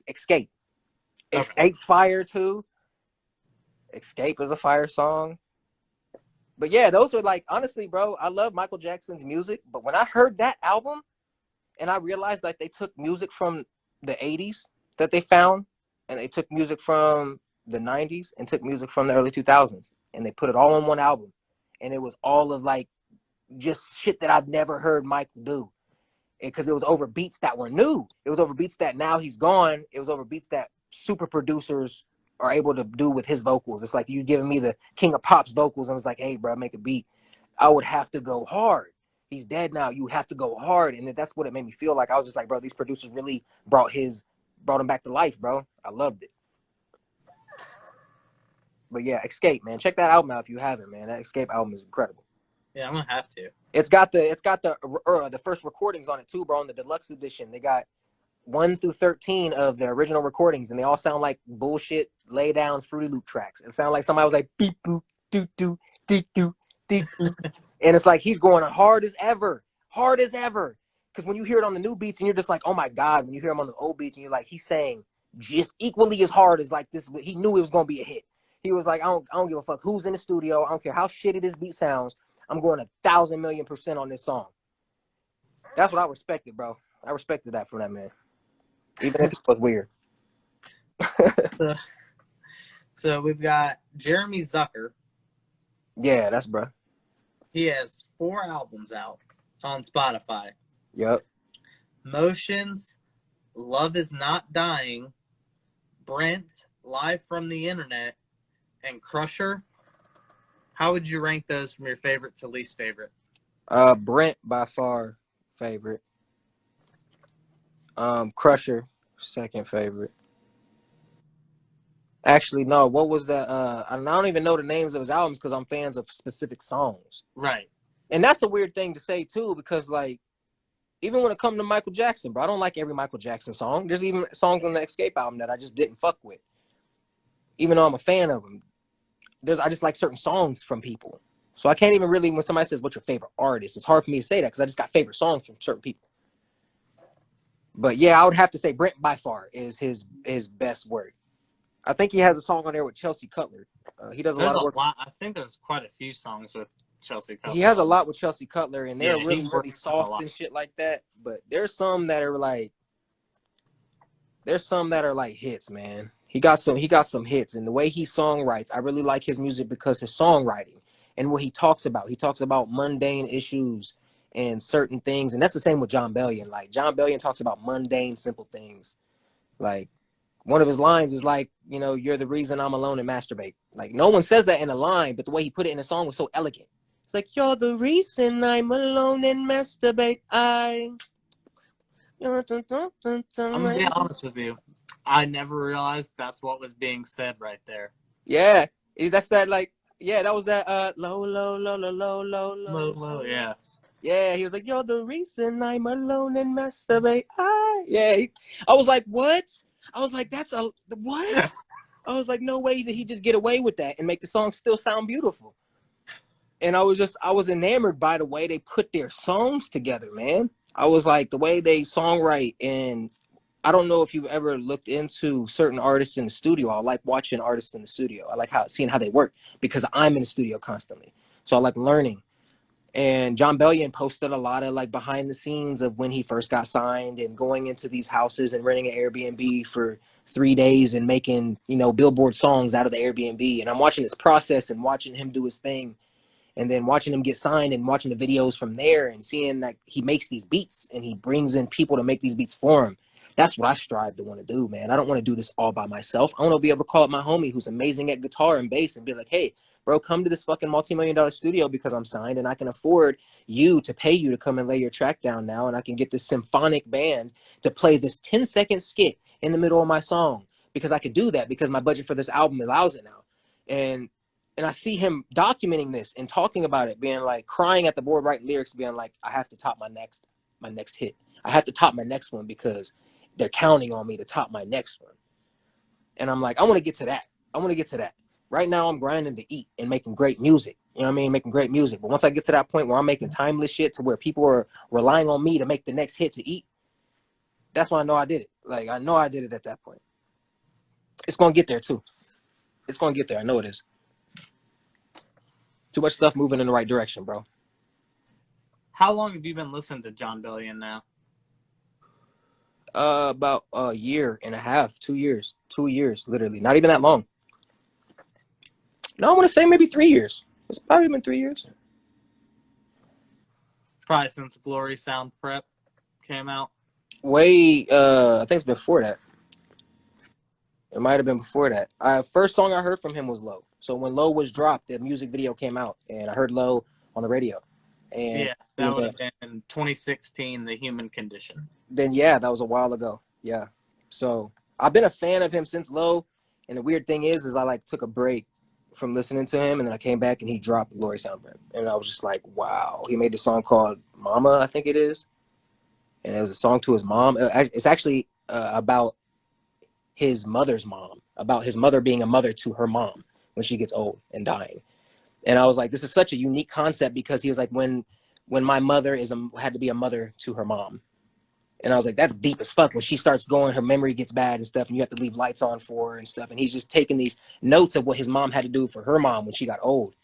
Escape. Okay. Escape's fire too. Escape is a fire song. But yeah, those are like, honestly, bro, I love Michael Jackson's music, but when I heard that album, and I realized like they took music from the 80s that they found, and they took music from the 90s and took music from the early 2000s, and they put it all on one album. And it was all of like just shit that I've never heard Michael do. Because it was over beats that were new. It was over beats that now he's gone. It was over beats that super producers are able to do with his vocals. It's like you giving me the King of Pop's vocals and it's like, hey, bro, make a beat. I would have to go hard. He's dead now. You have to go hard. And that's what it made me feel like. I was just like, bro, these producers really brought him back to life, bro. I loved it. But yeah, Escape, man. Check that album out if you haven't, man. That Escape album is incredible. Yeah, I'm gonna have to. It's got the first recordings on it too, bro. On the deluxe edition, they got 1 through 13 of the original recordings, and they all sound like bullshit lay down Fruity Loop tracks. It sound like somebody was like beep boop doo doo dee doo dee doo, and it's like he's going hard as ever. Because when you hear it on the new beats, and you're just like, oh my god. When you hear him on the old beats, and you're like, he's saying just equally as hard as like this. He knew it was gonna be a hit. He was like, I don't give a fuck who's in the studio. I don't care how shitty this beat sounds. I'm going 1,000,000,000% on this song. That's what I respected, bro. I respected that from that man, even if it was weird. So we've got Jeremy Zucker. Yeah, that's bro. He has 4 albums out on Spotify. Yep. Motions, Love Is Not Dying, Brent, Live from the Internet, and Crusher. How would you rank those from your favorite to least favorite? Brent by far favorite. Crusher second favorite. Actually, no. What was that? I don't even know the names of his albums because I'm fans of specific songs. Right. And that's a weird thing to say too, because like, even when it comes to Michael Jackson, bro, I don't like every Michael Jackson song. There's even songs on the Escape album that I just didn't fuck with, even though I'm a fan of them. I just like certain songs from people. So I can't even really, when somebody says, what's your favorite artist? It's hard for me to say that because I just got favorite songs from certain people. But yeah, I would have to say Brent by far is his best work. I think he has a song on there with Chelsea Cutler. He does a lot of work. I think there's quite a few songs with Chelsea Cutler. He has a lot with Chelsea Cutler, and they're really soft and shit like that. But there's some that are like hits, man. He got some hits, and the way he songwrites, I really like his music because his songwriting and what he talks about. He talks about mundane issues and certain things, and that's the same with Jon Bellion. Like Jon Bellion talks about mundane, simple things. Like one of his lines is like, you know, you're the reason I'm alone and masturbate. Like no one says that in a line, but the way he put it in the song was so elegant. It's like, you're the reason I'm alone and masturbate. I'm gonna be honest with you. I never realized that's what was being said right there. Yeah, that's that like yeah, that was that low, low, low, low, low, low, Low, low, low, low. yeah. Yeah, he was like, "You're the reason I'm alone and masturbate." Yeah, I was like, "What?" I was like, "That's a what?" I was like, "No way did he just get away with that and make the song still sound beautiful." And I was enamored by the way they put their songs together, man. I was like, the way they songwrite, and I don't know if you've ever looked into certain artists in the studio. I like watching artists in the studio. I like seeing how they work because I'm in the studio constantly. So I like learning. And Jon Bellion posted a lot of like behind the scenes of when he first got signed and going into these houses and renting an Airbnb for 3 days and making, Billboard songs out of the Airbnb. And I'm watching this process and watching him do his thing, and then watching him get signed and watching the videos from there and seeing that he makes these beats and he brings in people to make these beats for him. That's what I strive to want to do, man. I don't want to do this all by myself. I want to be able to call up my homie who's amazing at guitar and bass and be like, hey, bro, come to this fucking multi-million-dollar studio because I'm signed and I can afford you to pay you to come and lay your track down now, and I can get this symphonic band to play this 10-second skit in the middle of my song because I could do that because my budget for this album allows it now. And I see him documenting this and talking about it, being like crying at the board, writing lyrics, being like, I have to top my next hit. I have to top my next one because they're counting on me to top my next one. And I'm like, I want to get to that. I want to get to that. Right now I'm grinding to eat and making great music. You know what I mean? Making great music. But once I get to that point where I'm making timeless shit to where people are relying on me to make the next hit to eat, that's when I know I did it. Like, I know I did it at that point. It's going to get there too. It's going to get there. I know it is. Too much stuff moving in the right direction, bro. How long have you been listening to Jon Bellion now? About a year and a half, 2 years, literally. Not even that long. No, I want to say maybe 3 years. It's probably been 3 years. Probably since Glory Sound Prep came out. I think it's before that. It might have been before that. First song I heard from him was Low. So when Low was dropped, the music video came out, and I heard Low on the radio. And Yeah, that would have been in 2016, The Human Condition. Then yeah, that was a while ago. Yeah. So I've been a fan of him since Low. And the weird thing is I like took a break from listening to him, and then I came back and he dropped Glory Soundprint. And I was just like, wow. He made this song called Mama, I think it is. And it was a song to his mom. It's actually about his mother's mom, about his mother being a mother to her mom when she gets old and dying. And I was like, this is such a unique concept because he was like, when my mother had to be a mother to her mom. And I was like, that's deep as fuck. When she starts going, her memory gets bad and stuff, and you have to leave lights on for her and stuff. And he's just taking these notes of what his mom had to do for her mom when she got old.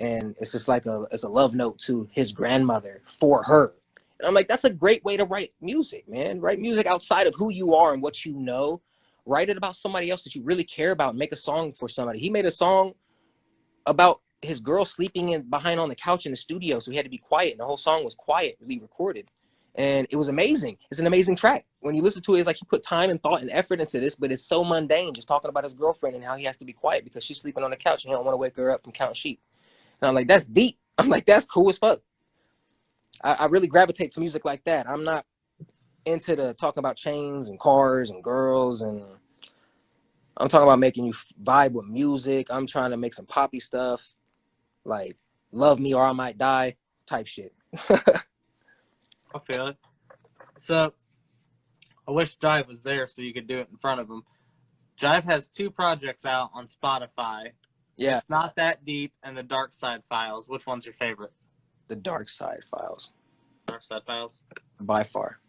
And it's just like it's a love note to his grandmother for her. And I'm like, that's a great way to write music, man. Write music outside of who you are and what you know. Write it about somebody else that you really care about. Make a song for somebody. He made a song about his girl sleeping behind on the couch in the studio, so he had to be quiet. And the whole song was quietly recorded. And it was amazing. It's an amazing track. When you listen to it, it's like he put time and thought and effort into this, but it's so mundane, just talking about his girlfriend and how he has to be quiet because she's sleeping on the couch and he don't want to wake her up from counting sheep. And I'm like, that's deep. I'm like, that's cool as fuck. I really gravitate to music like that. I'm not into the talking about chains and cars and girls, and I'm talking about making you vibe with music. I'm trying to make some poppy stuff, like Love Me or I Might Die type shit. I feel it. So I wish Jxve was there so you could do it in front of him. Jxve has 2 projects out on Spotify. Yeah. It's Not That Deep and The Dark Side Files. Which one's your favorite? The Dark Side Files. Dark Side Files? By far.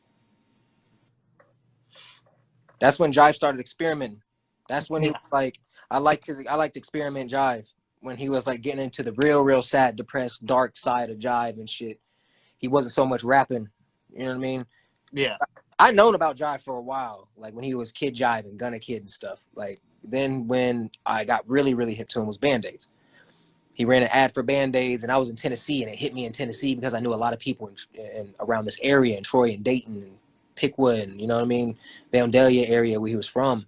That's when Jxve started experimenting. That's when he was like, I liked Experiment Jxve when he was like getting into the real sad, depressed, dark side of Jxve and shit. He wasn't so much rapping. You know what I mean? Yeah. I known about Jxve for a while, like when he was Kid Jxve and Gunna Kid and stuff. Like then when I got really hip to him was Band-Aids. He ran an ad for Band-Aids, and I was in Tennessee, and it hit me in Tennessee because I knew a lot of people in around this area in Troy and Dayton and Pickwood, and you know what I mean, Vandalia area where he was from.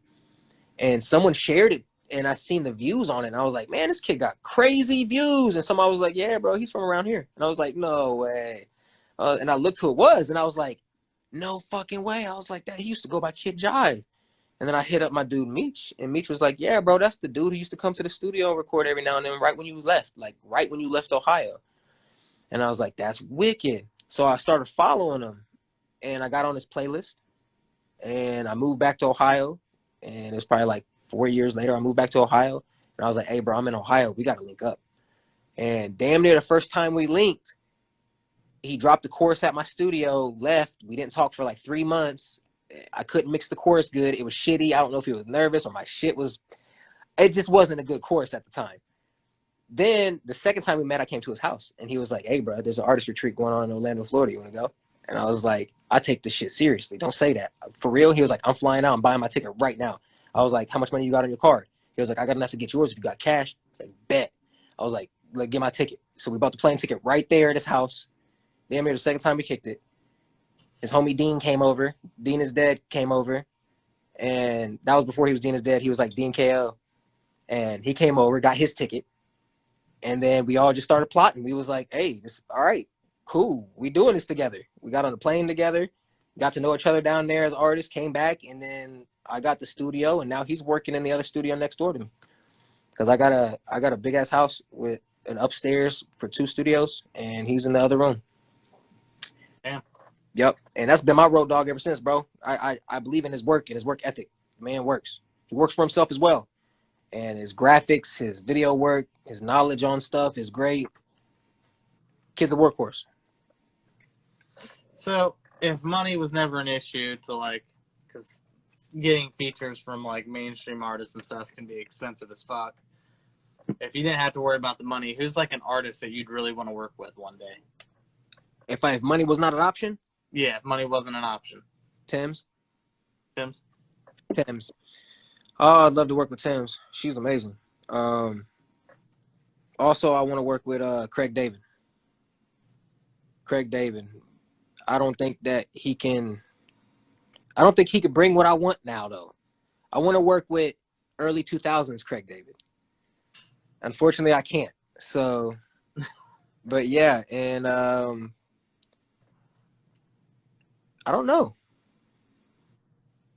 And someone shared it, and I seen the views on it, and I was like, man, this kid got crazy views. And somebody was like, yeah, bro, he's from around here. And I was like, no way. And I looked who it was, and I was like, No fucking way. I was like, that he used to go by Kid Jive. And then I hit up my dude Meech, and Meech was like, yeah, bro, that's the dude who used to come to the studio and record every now and then, right when you left, like right when you left Ohio. And I was like, that's wicked. So I started following him, and I got on his playlist, and I moved back to Ohio. And it was probably like 4 years later, I moved back to Ohio, and I was like, hey, bro, I'm in Ohio. We got to link up. And damn near the first time we linked, he dropped the chorus at my studio, left. We didn't talk for like 3 months. I couldn't mix the chorus good. It was shitty. I don't know if he was nervous or my shit was, it just wasn't a good chorus at the time. Then the second time we met, I came to his house, and he was like, hey, bro, there's an artist retreat going on in Orlando, Florida. You want to go? And I was like, I take this shit seriously. Don't say that. For real? He was like, I'm flying out. I'm buying my ticket right now. I was like, how much money you got on your card? He was like, I got enough to get yours if you got cash. I was like, bet. I was like, get my ticket. So we bought the plane ticket right there at his house. Damn near the second time we kicked it. His homie Dean came over. Dean is dead came over. And that was before he was Dean is dead. He was like Dean KO. And he came over, got his ticket. And then we all just started plotting. We was like, hey, this all right, cool. We doing this together. We got on the plane together, got to know each other down there as artists, came back, and then I got the studio, and now he's working in the other studio next door to me. Because I got a big ass house with an upstairs for 2 studios, and he's in the other room. Damn. Yep. And that's been my road dog ever since, bro. I believe in his work and his work ethic. The man works. He works for himself as well. And his graphics, his video work, his knowledge on stuff is great. Kid's a workhorse. So if money was never an issue to like, because getting features from like mainstream artists and stuff can be expensive as fuck. If you didn't have to worry about the money, who's like an artist that you'd really want to work with one day? If money was not an option, Yeah, if money wasn't an option. Tems. Tems? Tems. Oh, I'd love to work with Tems. She's amazing. Also, I want to work with Craig David. Craig David. I don't think that he can. I don't think he could bring what I want now, though. I want to work with early 2000s Craig David. Unfortunately, I can't. So, but yeah, and I don't know.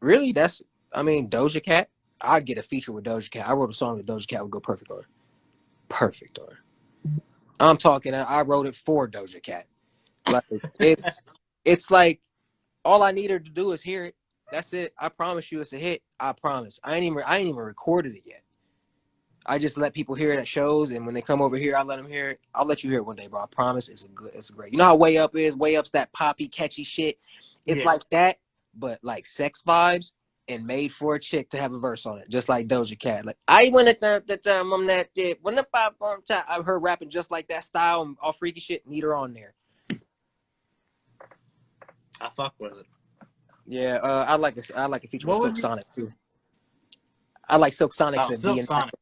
Really, Doja Cat. I'd get a feature with Doja Cat. I wrote a song that Doja Cat would go perfect on. Perfect on. I'm talking. I wrote it for Doja Cat. Like it's like all I need her to do is hear it. That's it. I promise you, it's a hit. I promise. I ain't even recorded it yet. I just let people hear it at shows, and when they come over here, I let them hear it. I'll let you hear it one day, bro. I promise. It's great. You know how Way Up is? Way Up's that poppy, catchy shit. It's like that, but like sex vibes and made for a chick to have a verse on it, just like Doja Cat. Like I went at the time on that dip when the pop on top. I've heard rapping just like that style and all freaky shit. Need her on there. I fuck with it. Yeah, I like a feature with What Silk would you? Sonic too. I like Silk Sonic Oh, to be Silk in. Sonic.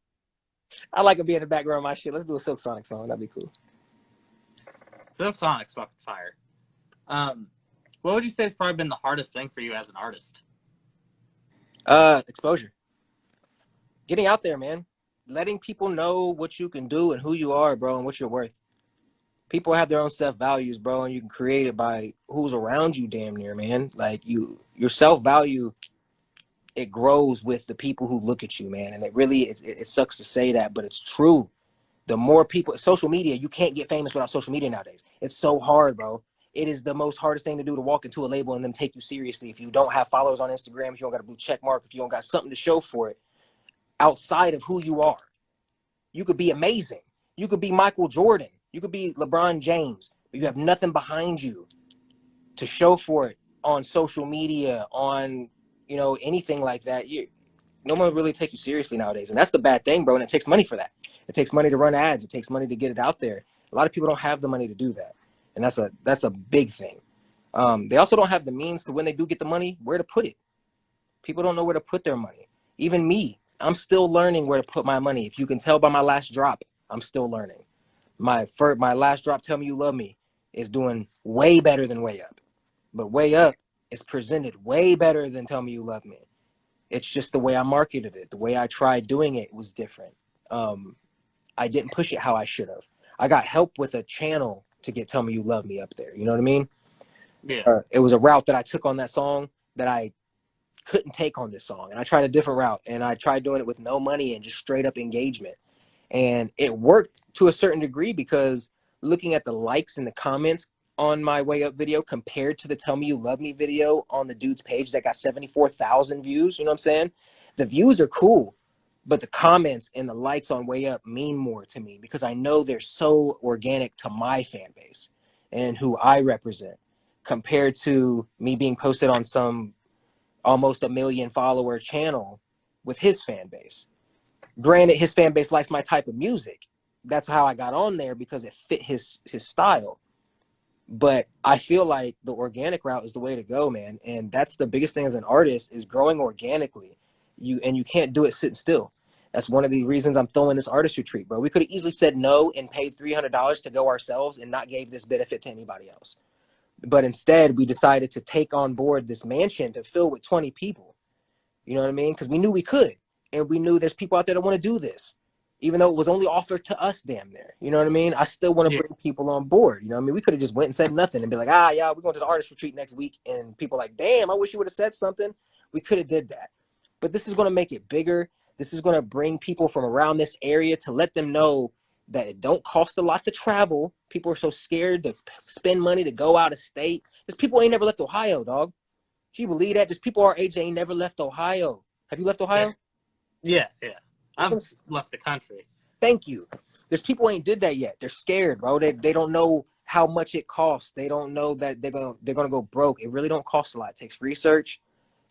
I like to be in the background of my shit. Let's do a Silk Sonic song. That'd be cool. Silk Sonic's fucking fire. What would you say has probably been the hardest thing for you as an artist? Exposure. Getting out there, man. Letting people know what you can do and who you are, bro, and what you're worth. People have their own self-values, bro, and you can create it by who's around you damn near, man. Like your self-value, it grows with the people who look at you, man. And it sucks to say that, but it's true. The more people, social media, you can't get famous without social media nowadays. It's so hard, bro. It is the most hardest thing to do to walk into a label and them take you seriously. If you don't have followers on Instagram, if you don't got a blue check mark, if you don't got something to show for it outside of who you are, you could be amazing. You could be Michael Jordan. You could be LeBron James, but you have nothing behind you to show for it on social media, on, anything like that. No one really take you seriously nowadays. And that's the bad thing, bro. And it takes money for that. It takes money to run ads. It takes money to get it out there. A lot of people don't have the money to do that. And that's a big thing. They also don't have the means to, when they do get the money, where to put it. People don't know where to put their money. Even me, I'm still learning where to put my money. If you can tell by my last drop, I'm still learning. My last drop, Tell Me You Love Me, is doing way better than Way Up. But Way Up is presented way better than Tell Me You Love Me. It's just the way I marketed it. The way I tried doing it was different. I didn't push it how I should have. I got help with a channel to get Tell Me You Love Me up there. You know what I mean? Yeah. It was a route that I took on that song that I couldn't take on this song. And I tried a different route, and I tried doing it with no money and just straight up engagement. And it worked to a certain degree because looking at the likes and the comments on my Way Up video compared to the Tell Me You Love Me video on the dude's page that got 74,000 views, you know what I'm saying? The views are cool, but the comments and the likes on Way Up mean more to me because I know they're so organic to my fan base and who I represent compared to me being posted on some almost a million follower channel with his fan base. Granted, his fan base likes my type of music. That's how I got on there because it fit his style. But I feel like the organic route is the way to go, man. And that's the biggest thing as an artist is growing organically. You can't do it sitting still. That's one of the reasons I'm throwing this artist retreat, bro. We could have easily said no and paid $300 to go ourselves and not gave this benefit to anybody else. But instead, we decided to take on board this mansion to fill with 20 people. You know what I mean? Because we knew we could. And we knew there's people out there that want to do this. Even though it was only offered to us damn near. You know what I mean? I still want to Yeah. bring people on board. You know what I mean? We could have just went and said nothing and be like, yeah, we're going to the artist retreat next week. And people like, damn, I wish you would have said something. We could have did that. But this is going to make it bigger. This is going to bring people from around this area to let them know that it don't cost a lot to travel. People are so scared to spend money to go out of state. There's people ain't never left Ohio, dog. Can you believe that? There's people our age that ain't never left Ohio. Have you left Ohio? Yeah. Yeah. I've left the country. Thank you. There's people who ain't did that yet. They're scared, bro. They don't know how much it costs. They don't know that they're gonna go broke. It really don't cost a lot. It takes research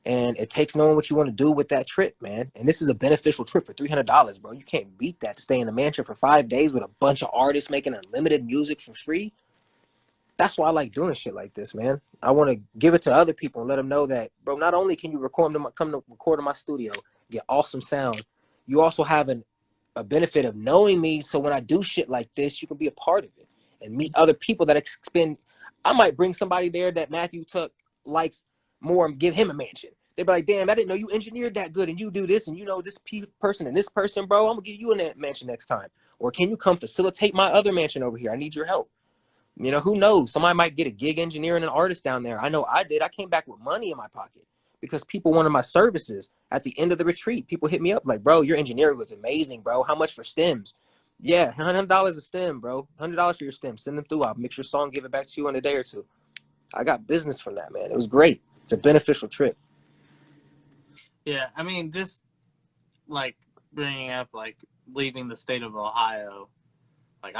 and it takes knowing what you want to do with that trip, man. And this is a beneficial trip for $300, bro. You can't beat that to stay in a mansion for 5 days with a bunch of artists making unlimited music for free. That's why I like doing shit like this, man. I want to give it to other people and let them know that, bro, not only can you come to record in my studio, get awesome sound, you also have a benefit of knowing me. So when I do shit like this, you can be a part of it and meet other people that expend. I might bring somebody there that Matthew Tuck likes more and give him a mansion. They'd be like, damn, I didn't know you engineered that good and you do this and you know this person and this person, bro. I'm going to give you a mansion next time. Or can you come facilitate my other mansion over here? I need your help. You know, who knows? Somebody might get a gig engineer and an artist down there. I know I did. I came back with money in my pocket because people wanted my services at the end of the retreat. People hit me up like, bro, your engineering was amazing, bro. How much for stems? Yeah, $100 a stem, bro. $100 for your stem. Send them through. I'll mix your song, give it back to you in a day or two. I got business from that, man. It was great. It's a beneficial trip. Yeah. I mean, just like bringing up like leaving the state of Ohio. Like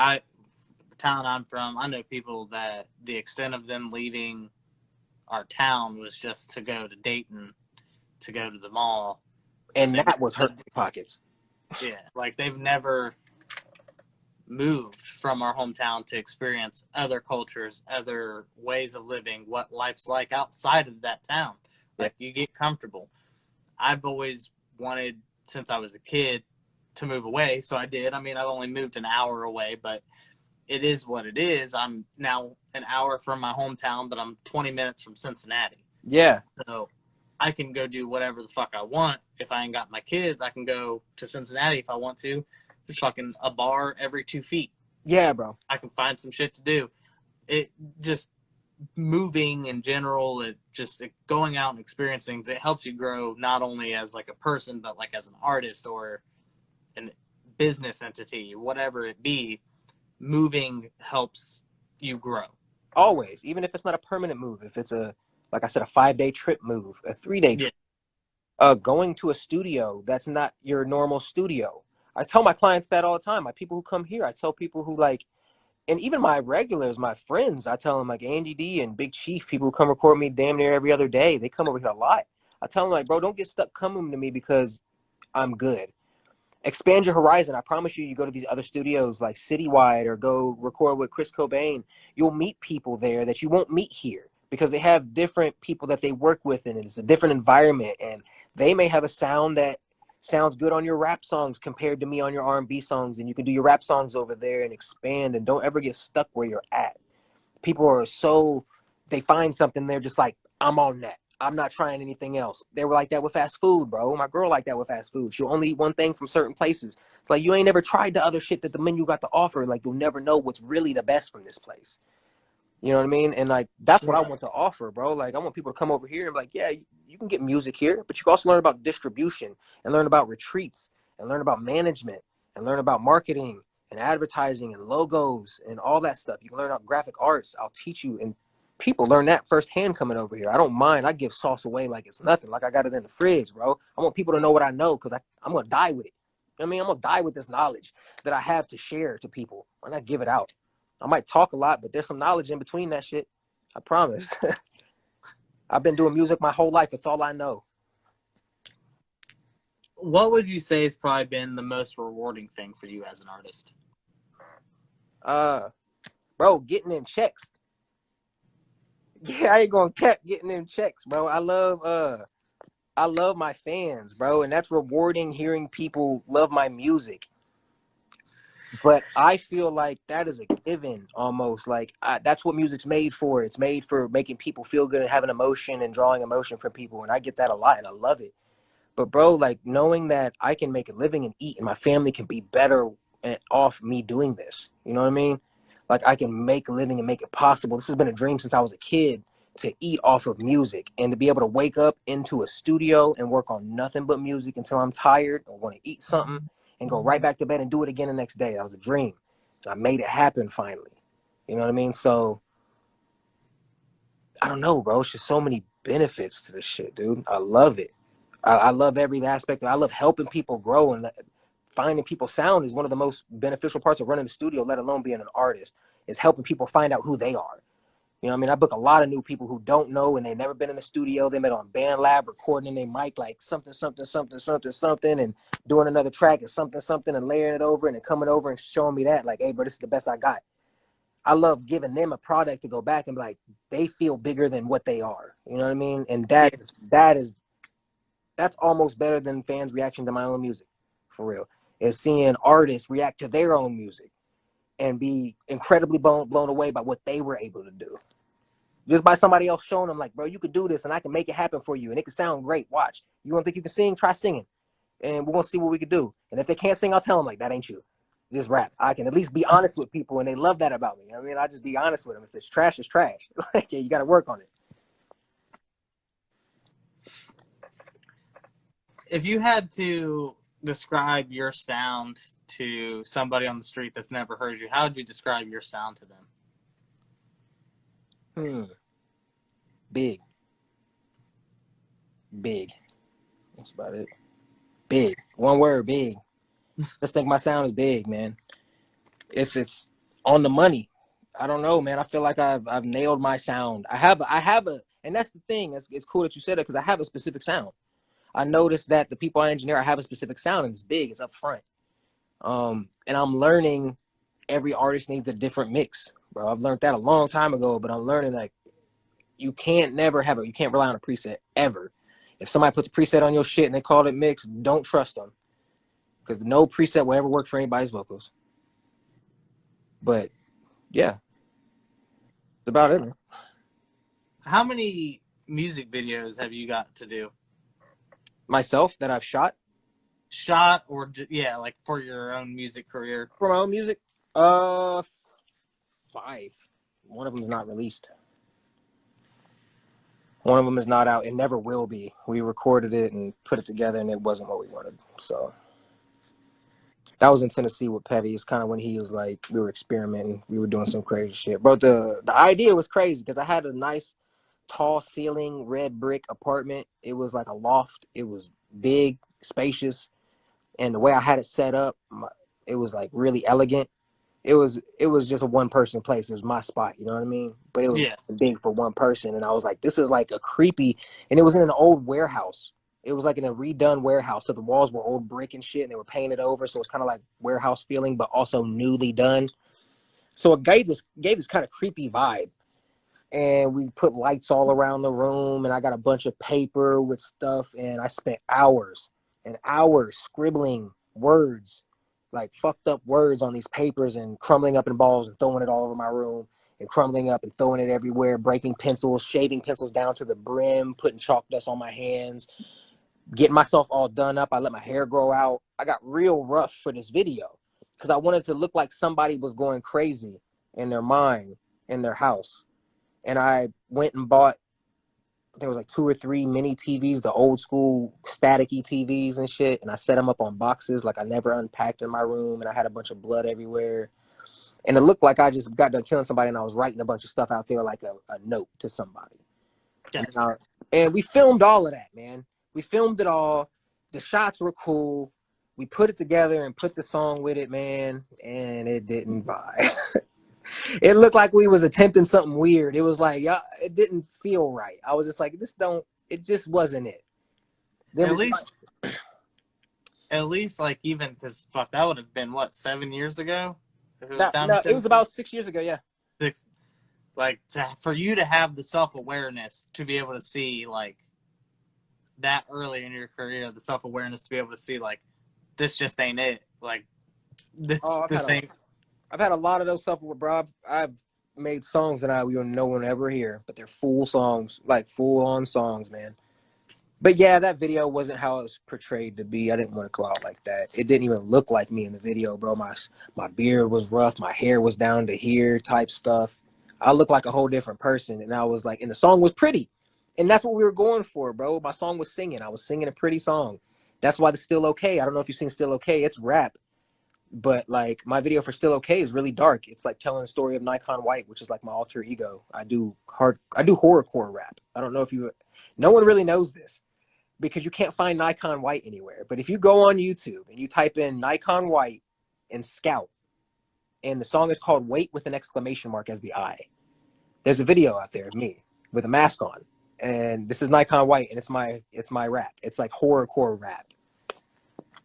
the town I'm from, I know people that the extent of them leaving our town was just to go to Dayton, to go to the mall, And that was hurting pockets. Yeah, like they've never moved from our hometown to experience other cultures, other ways of living, what life's like outside of that town. Like you get comfortable. I've always wanted since I was a kid to move away, so I did. I mean, I've only moved an hour away, but it is what it is. I'm now an hour from my hometown, but I'm 20 minutes from Cincinnati. Yeah. So I can go do whatever the fuck I want. If I ain't got my kids, I can go to Cincinnati if I want to. Just fucking a bar every 2 feet. Yeah, bro. I can find some shit to do. It just moving in general, going out and experiencing things, it helps you grow not only as like a person, but like as an artist or a business entity, whatever it be. Moving helps you grow. Always, even if it's not a permanent move, if it's like I said, a 5-day trip move, a 3-day trip, going to a studio that's not your normal studio. I tell my clients that all the time. My people who come here, I tell people who like, and even my regulars, my friends, I tell them like Andy D and Big Chief, people who come record me damn near every other day. They come over here a lot. I tell them like, bro, don't get stuck coming to me because I'm good. Expand your horizon. I promise you, you go to these other studios like Citywide or go record with Chris Cobain, you'll meet people there that you won't meet here because they have different people that they work with and it's a different environment and they may have a sound that sounds good on your rap songs compared to me on your R&B songs, and you can do your rap songs over there and expand and don't ever get stuck where you're at. People are so, they find something, they're just like, I'm on that. I'm not trying anything else. They were like that with fast food, bro. My girl like that with fast food. She'll only eat one thing from certain places. It's like you ain't never tried the other shit that the menu got to offer. Like you'll never know what's really the best from this place. You know what I mean? And like that's what I Right. want to offer, bro. Like I want people to come over here and be like, yeah, you can get music here, but you can also learn about distribution and learn about retreats and learn about management and learn about marketing and advertising and logos and all that stuff. You can learn about graphic arts. I'll teach you, and people learn that firsthand coming over here. I don't mind. I give sauce away like it's nothing. Like I got it in the fridge, bro. I want people to know what I know because I'm gonna die with it. You know what I mean, I'm gonna die with this knowledge that I have to share to people. Why not give it out? I might talk a lot, but there's some knowledge in between that shit. I promise. I've been doing music my whole life. It's all I know. What would you say has probably been the most rewarding thing for you as an artist? Uh, bro, getting them checks. Yeah, I ain't gonna keep getting them checks, bro. I love my fans, bro, and that's rewarding hearing people love my music. But I feel like that is a given almost. Like that's what music's made for. It's made for making people feel good and having emotion and drawing emotion from people, and I get that a lot, and I love it. But bro, like knowing that I can make a living and eat, and my family can be better off me doing this. You know what I mean? Like I can make a living and make it possible. This has been a dream since I was a kid to eat off of music and to be able to wake up into a studio and work on nothing but music until I'm tired or want to eat something and go right back to bed and do it again the next day. That was a dream. And I made it happen finally. You know what I mean? So I don't know, bro. It's just so many benefits to this shit, dude. I love it. I love every aspect. I love helping people grow, and finding people's sound is one of the most beneficial parts of running the studio, let alone being an artist, is helping people find out who they are. You know what I mean? I book a lot of new people who don't know and they've never been in the studio. They met on Band Lab recording in their mic like something, something, something, something, something, and doing another track and something, something, and layering it over and then coming over and showing me that like, hey, bro, this is the best I got. I love giving them a product to go back and be like, they feel bigger than what they are. You know what I mean? And Yeah. that's almost better than fans' reaction to my own music, for real. Is seeing artists react to their own music and be incredibly blown away by what they were able to do. Just by somebody else showing them, like, bro, you could do this and I can make it happen for you and it can sound great. Watch. You don't think you can sing? Try singing. And we're going to see what we could do. And if they can't sing, I'll tell them, like, that ain't you. Just rap. I can at least be honest with people, and they love that about me. I mean, I just be honest with them. If it's trash, it's trash. Like, yeah, you got to work on it. If you had to describe your sound to somebody on the street that's never heard you, how would you describe your sound to them? Big. Big. That's about it. Big. One word, big. Just think my sound is big, man. It's on the money. I don't know, man. I feel like I've nailed my sound. I have a, and that's the thing. It's cool that you said it because I have a specific sound. I noticed that the people I engineer, I have a specific sound, and it's big. It's up front. And I'm learning every artist needs a different mix, bro. I've learned that a long time ago, but I'm learning like you can't you can't rely on a preset ever. If somebody puts a preset on your shit and they call it mix, don't trust them because no preset will ever work for anybody's vocals. But yeah, that's about it, man. How many music videos have you got to do? Myself that I've shot Shot or yeah, like for your own music career? for my own music, uh, 5. One of them is not released. One of them is not out. It never will be. We recorded it and put it together, and it wasn't what we wanted. So that was in Tennessee with Petty. It's kind of when he was like, we were experimenting. We were doing some crazy shit. But the idea was crazy because I had a nice, tall ceiling, red brick apartment. It was like a loft. It was big, spacious. And the way I had it set up, it was like really elegant. It was just a one person place. It was my spot, you know what I mean? But it was Yeah. big for one person, and I was like, this is like a creepy. And it was in an old warehouse. It was like in a redone warehouse, so the walls were old brick and shit, and they were painted over, so it's kind of like warehouse feeling, but also newly done. So it gave this kind of creepy vibe. And we put lights all around the room, and I got a bunch of paper with stuff, and I spent hours and hours scribbling words, like fucked up words on these papers and crumbling up in balls and throwing it all over my room and crumbling up and throwing it everywhere, breaking pencils, shaving pencils down to the brim, putting chalk dust on my hands, getting myself all done up. I let my hair grow out. I got real rough for this video because I wanted to look like somebody was going crazy in their mind, in their house. and I went and bought, I think it was like 2 or 3 mini TVs, the old school staticky TVs and shit. And I set them up on boxes like I never unpacked in my room. And I had a bunch of blood everywhere. And it looked like I just got done killing somebody and I was writing a bunch of stuff out there like a note to somebody. Gotcha. And we filmed all of that, man. We filmed it all. The shots were cool. We put it together and put the song with it, man. And it didn't buy. It looked like we was attempting something weird. It was like, yeah, it didn't feel right. I was just like, it just wasn't it. Then At least, like, even because fuck, that would have been what, 7 years ago. If it was no, it was about 6 years ago. Yeah. six. Like, for you to have the self-awareness to be able to see, like, that early in your career, the self-awareness to be able to see, like, this just ain't it. Like, this ain't. I've had a lot of those stuff, bro. I've made songs that no one ever hear, but they're full songs, like full-on songs, man. But yeah, that video wasn't how it was portrayed to be. I didn't want to go out like that. It didn't even look like me in the video, bro. My beard was rough. My hair was down to here type stuff. I looked like a whole different person. And I was like, and the song was pretty. And that's what we were going for, bro. My song was singing. I was singing a pretty song. That's why the Still Okay. I don't know if you've seen Still Okay. It's rap. But like my video for Still Okay is really dark. It's like telling the story of Nikon White, which is like my alter ego. I do horrorcore rap. I don't know if no one really knows this, because you can't find Nikon White anywhere. But if you go on YouTube and you type in Nikon White and Scout, and the song is called Wait with an exclamation mark as the I, there's a video out there of me with a mask on. And this is Nikon White, and it's my rap. It's like horrorcore rap.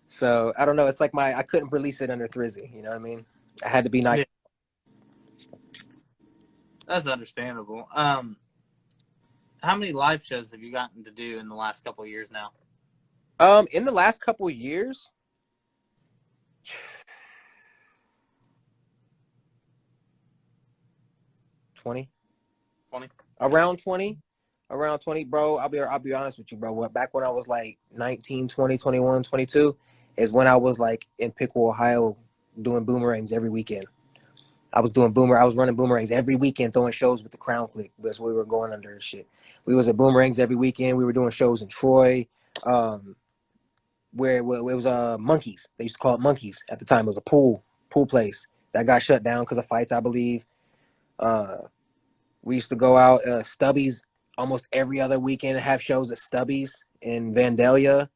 So I don't know. It's like I couldn't release it under Thrizzy. You know what I mean? I had to be Nikon. Yeah, that's understandable. How many live shows have you gotten to do in the last couple of years now? In the last couple of years, 20. 20? Around 20. Around 20, bro. I'll be honest with you, bro. Back when I was like 19, 20, 21, 22 is when I was like in Pickle, Ohio, doing boomerangs every weekend. I was running boomerangs every weekend, throwing shows with the Crown Clique. That's where we were going under and shit. We was at boomerangs every weekend. We were doing shows in Troy, where it was Monkeys. They used to call it Monkeys at the time. It was a pool place that got shut down because of fights, I believe. We used to go out Stubby's almost every other weekend and have shows at Stubby's in Vandalia.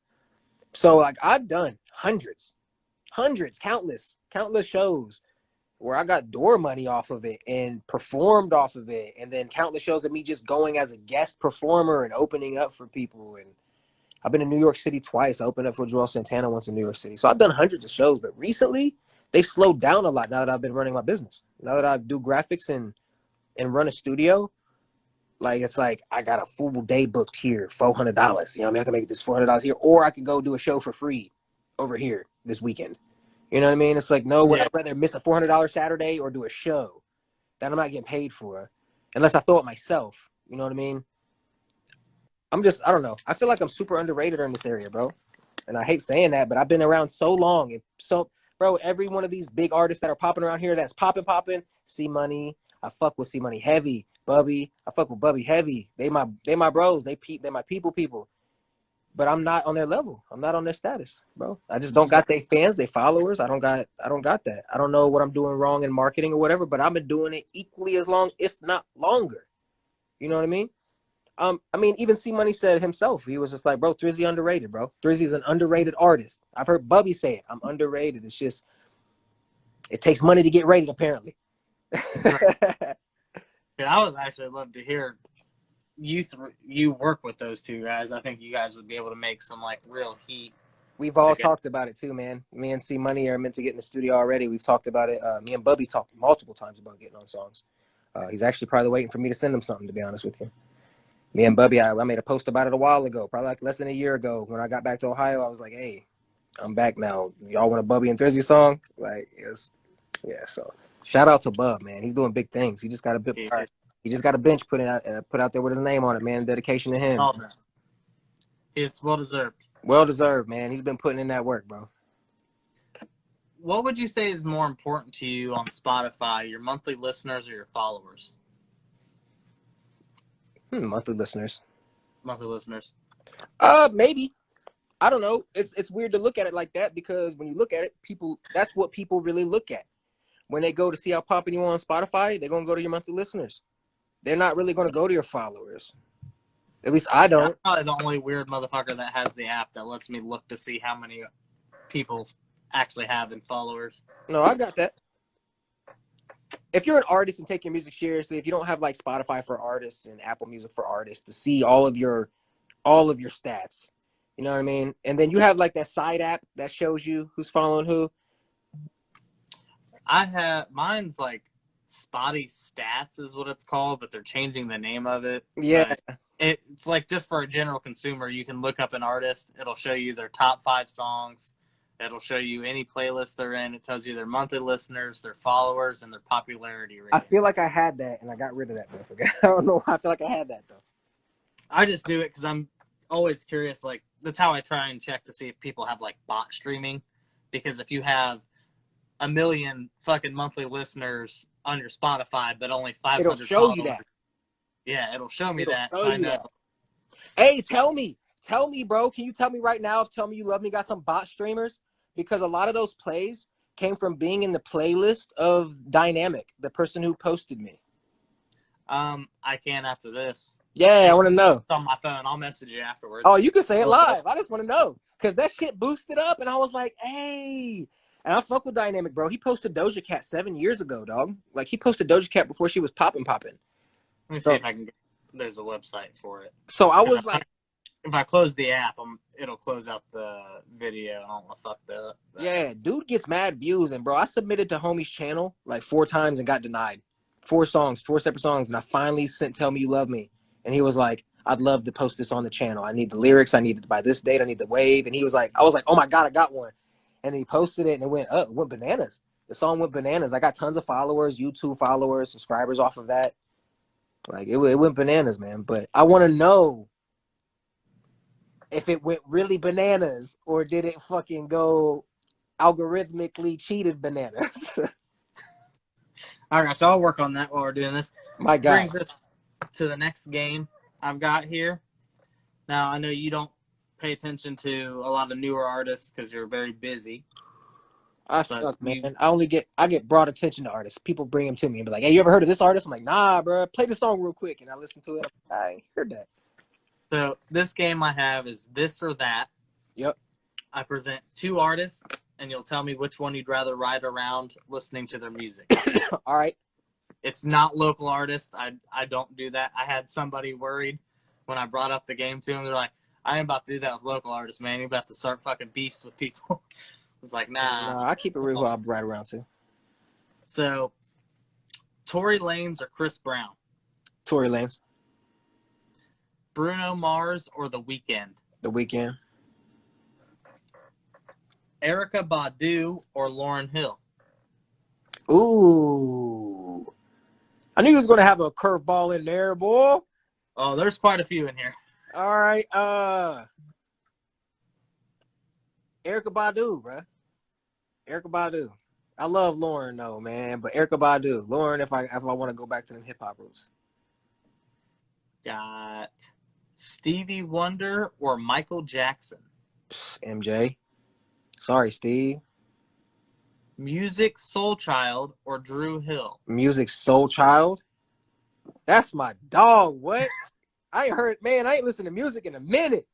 So like I've done hundreds, countless shows where I got door money off of it and performed off of it, and then countless shows of me just going as a guest performer and opening up for people. And I've been in New York City twice. I opened up for Joel Santana once in New York City. So I've done hundreds of shows, but recently they've slowed down a lot now that I've been running my business. Now that I do graphics and run a studio, like it's like I got a full day booked here, $400. You know what I mean? I can make this $400 here, or I could go do a show for free over here this weekend. You know what I mean? It's like, no, would I rather miss a $400 Saturday or do a show that I'm not getting paid for unless I throw it myself? You know what I mean? I don't know. I feel like I'm super underrated in this area, bro. And I hate saying that, but I've been around so long. And so, bro, every one of these big artists that are popping around here that's popping, C Money. I fuck with C Money heavy. Bubby. I fuck with Bubby heavy. They my bros. They my people. But I'm not on their level. I'm not on their status, bro. I just don't got their fans, their followers. I don't got that. I don't know what I'm doing wrong in marketing or whatever, but I've been doing it equally as long, if not longer. You know what I mean? I mean, even C Money said himself, he was just like, bro, Thrizzy underrated, bro. Thrizzy's an underrated artist. I've heard Bubby say it. I'm underrated. It's just, it takes money to get rated, apparently. Right. Yeah, I would actually love to hear you work with those two guys. I think you guys would be able to make some like real heat. We've all talked about it too, man. Me and C Money are meant to get in the studio already. We've talked about it. Me and Bubby talked multiple times about getting on songs. He's actually probably waiting for me to send him something, to be honest with you. Me and Bubby, I made a post about it a while ago, probably like less than a year ago. When I got back to Ohio, I was like, hey, I'm back now. Y'all want a Bubby and Thrizzy song? Like, yeah, so shout out to Bub, man. He's doing big things. He just got a bench put out there with his name on it, man. Dedication to him. Oh, it's well deserved. Well deserved, man. He's been putting in that work, bro. What would you say is more important to you on Spotify, your monthly listeners or your followers? Monthly listeners. Monthly listeners. Maybe. I don't know. It's weird to look at it like that because when you look at it, that's what people really look at. When they go to see how popping you are on Spotify, they're gonna go to your monthly listeners. They're not really gonna go to your followers. At least I Yeah, I'm don't. probably the only weird motherfucker that has the app that lets me look to see how many people actually have in followers. No, I got that. If you're an artist and take your music seriously, if you don't have like Spotify for artists and Apple Music for artists to see all of your stats, you know what I mean? And then you have like that side app that shows you who's following who. I have mine's like Spotty Stats is what it's called, but they're changing the name of it. Yeah. But it's like just for a general consumer, you can look up an artist. It'll show you their top 5 songs. It'll show you any playlist they're in. It tells you their monthly listeners, their followers, and their popularity rate. I feel like I had that and I got rid of that. I don't know why I feel like I had that though. I just do it because I'm always curious. Like, that's how I try and check to see if people have like bot streaming. Because if you have a million fucking monthly listeners on your Spotify, but only 500 It'll show followers, you that. Yeah, it'll show me It'll that. show So I you know. that. Hey, tell me, bro. Can you tell me right now if Tell Me You Love Me got some bot streamers? Because a lot of those plays came from being in the playlist of Dynamic, the person who posted me. I can after this. Yeah, I want to know. It's on my phone. I'll message you afterwards. Oh, you can say it live. I just want to know because that shit boosted up, and I was like, hey. And I fuck with Dynamic, bro. He posted Doja Cat 7 years ago, dog. Like he posted Doja Cat before she was popping. Let me see if I can get. There's a website for it. So I was like, if I close the app, it'll close out the video. I don't want to fuck that up. Yeah, dude gets mad views, and bro, I submitted to homie's channel like 4 times and got denied. 4 separate songs, and I finally sent Tell Me You Love Me, and he was like, I'd love to post this on the channel. I need the lyrics. I need it by this date. I need the wave. And he was like, I was like, oh my God, I got one. And he posted it and it went up. It went bananas. The song went bananas. I got tons of followers, YouTube followers, subscribers off of that. Like it went bananas, man. But I want to know if it went really bananas or did it fucking go algorithmically cheated bananas. All right, so I'll work on that while we're doing this. My God. Brings us to the next game I've got here. Now, I know you don't pay attention to a lot of newer artists because you're very busy. I suck, man. I get broad attention to artists. People bring them to me and be like, hey, you ever heard of this artist? I'm like, nah, bro. Play the song real quick. And I listen to it. I ain't heard that. So this game I have is This or That. Yep. I present 2 artists, and you'll tell me which one you'd rather ride around listening to their music. All right. It's not local artists. I don't do that. I had somebody worried when I brought up the game to them. They're like, I ain't about to do that with local artists, man. You're about to start fucking beefs with people. I was like, nah. No, I keep it real who I'll ride around to. So, Tory Lanez or Chris Brown? Tory Lanez. Bruno Mars or The Weeknd? The Weeknd. Erykah Badu or Lauryn Hill? Ooh. I knew he was going to have a curveball in there, boy. Oh, there's quite a few in here. All right. Erykah Badu, bro. Erykah Badu. I love Lauren though, man, but Erykah Badu. Lauren, if I want to go back to them hip hop roots. Got Stevie Wonder or Michael Jackson? MJ. Sorry, Steve. Music Soul Child or Drew Hill? Music Soul Child. That's my dog. What? I ain't heard, man. I ain't listened to music in a minute.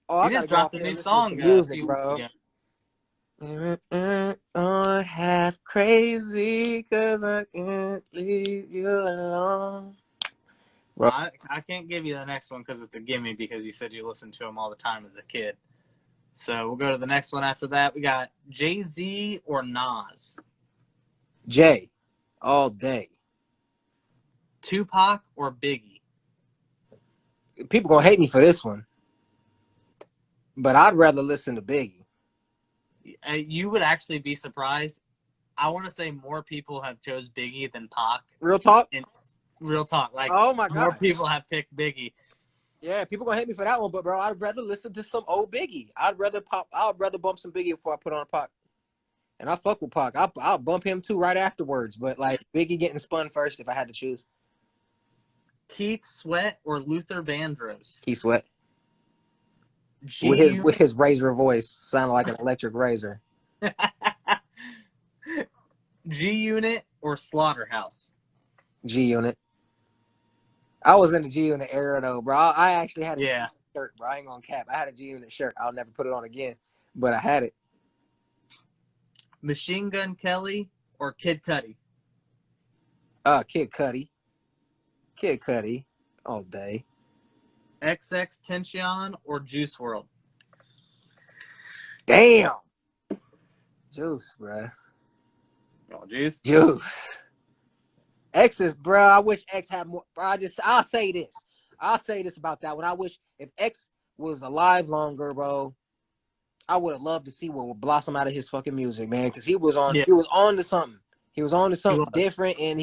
Oh, I just dropped a new song. Music, bro. Oh, half crazy because I can't leave you alone. Bro. I can't give you the next one because it's a gimme because you said you listened to him all the time as a kid. So we'll go to the next one after that. We got Jay-Z or Nas? Jay, all day. Tupac or Biggie? People gonna hate me for this one, but I'd rather listen to Biggie. You would actually be surprised. I want to say more people have chose Biggie than Pac. Real talk? Real talk. Like, oh my God. More people have picked Biggie. Yeah, people gonna hate me for that one, but bro, I'd rather listen to some old Biggie. I'd rather bump some Biggie before I put on a Pac. And I fuck with Pac. I'll bump him too right afterwards. But like Biggie getting spun first if I had to choose. Keith Sweat or Luther Vandross? Keith Sweat. G With Unit. his razor voice, sounded like an electric razor. G Unit or Slaughterhouse? G Unit. I was in the G Unit era though, bro. I actually had a G Unit shirt, bro. I ain't gonna cap. I had a G Unit shirt. I'll never put it on again, but I had it. Machine Gun Kelly or Kid Cudi? Kid Cudi. Kid Cudi. All day. XX Tentacion or Juice WRLD? Damn. Juice, bro. Oh, Juice. Juice. X is, bro. I wish X had more. Bro, I'll say this. I'll say this about that one. I wish if X was alive longer, bro, I would have loved to see what would blossom out of his fucking music, man. Because he was on to something. He was on to something different, and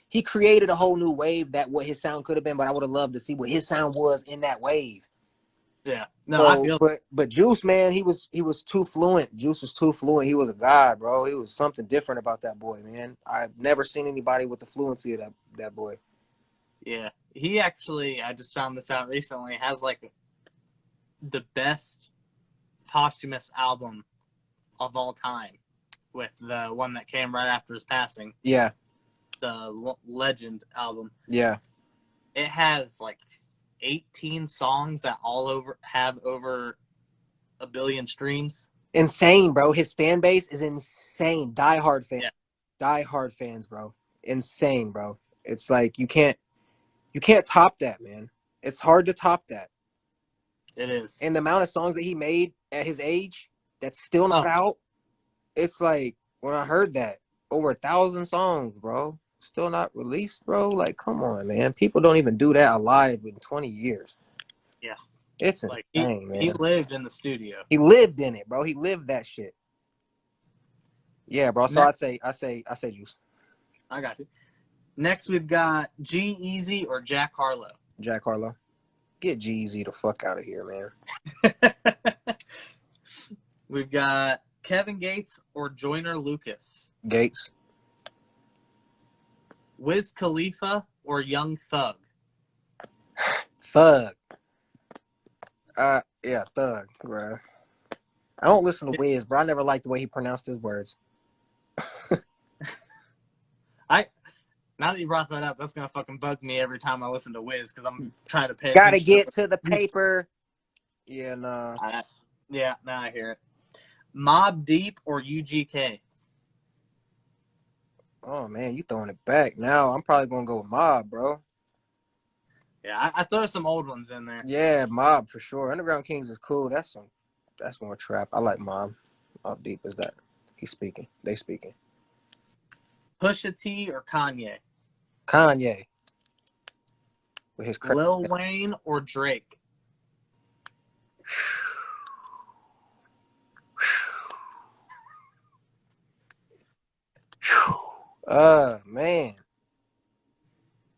he created a whole new wave that what his sound could have been. But I would have loved to see what his sound was in that wave. Yeah. No, So, I feel. But Juice, man, he was too fluent. Juice was too fluent. He was a god, bro. He was something different about that boy, man. I've never seen anybody with the fluency of that boy. Yeah. He actually, I just found this out recently, has like the best posthumous album of all time, with the one that came right after his passing. Yeah. The Legend album. Yeah. It has like 18 songs that have over 1 billion streams. Insane, bro. His fan base is insane. Die-hard fans. Yeah. Die-hard fans, bro. Insane, bro. It's like you can't top that, man. It's hard to top that. It is. And the amount of songs that he made at his age that's still not out. It's like when I heard that, over 1,000 songs, bro. Still not released, bro. Like, come on, man. People don't even do that alive in 20 years. Yeah. It's like insane, man. He lived in the studio. He lived in it, bro. He lived that shit. Yeah, bro. So I say Juice. I got you. Next, we've got G-Eazy or Jack Harlow. Jack Harlow. Get G-Eazy the fuck out of here, man. We've got Kevin Gates or Joyner Lucas. Gates. Wiz Khalifa or Young Thug. Thug. Yeah, Thug, bro. I don't listen to Wiz, bro. I never liked the way he pronounced his words. Now that you brought that up, that's gonna fucking bug me every time I listen to Wiz because I'm trying to pay Gotta attention. get to the paper. Yeah, nah. Now I hear it. Mobb Deep or UGK? Oh man, you throwing it back now. I'm probably gonna go with Mob, bro. Yeah, I throw some old ones in there. Yeah, Mob for sure. Underground Kings is cool. That's more trap. I like Mob. Mobb Deep is that. He's speaking. They speaking. Pusha T or Kanye? Kanye. With his Lil Wayne or Drake? Man.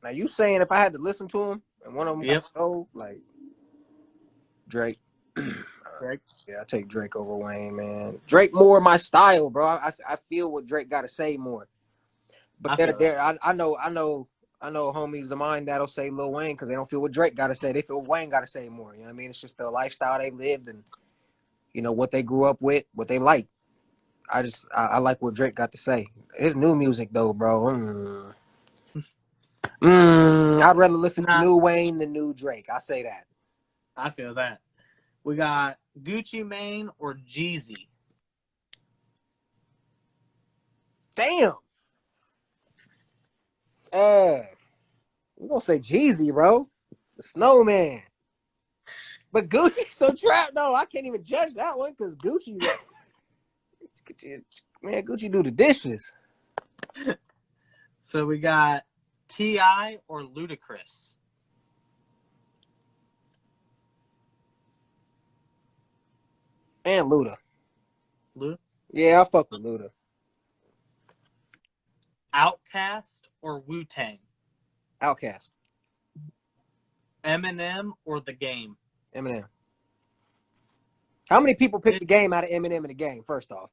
Now you saying if I had to listen to him and one of them got to go, like Drake. Drake. Yeah, I take Drake over Wayne, man. Drake more my style, bro. I feel what Drake got to say more. But I know homies of mine that'll say Lil Wayne because they don't feel what Drake got to say. They feel Wayne got to say more. You know what I mean? It's just the lifestyle they lived and, you know, what they grew up with, what they like. I like what Drake got to say. His new music, though, bro. I'd rather listen to new Wayne than new Drake. I say that. I feel that. We got Gucci Mane or Jxve. Damn. We're gonna say Jxve, bro. The Snowman. But Gucci so trapped, no, I can't even judge that one because Gucci, man, Gucci do the dishes. So we got T.I. or Ludacris. And Luda. Luda? Yeah, I fuck with Luda. Outkast or Wu-Tang? Outkast. Eminem or The Game? Eminem. How many people pick the Game out of Eminem in the Game, first off?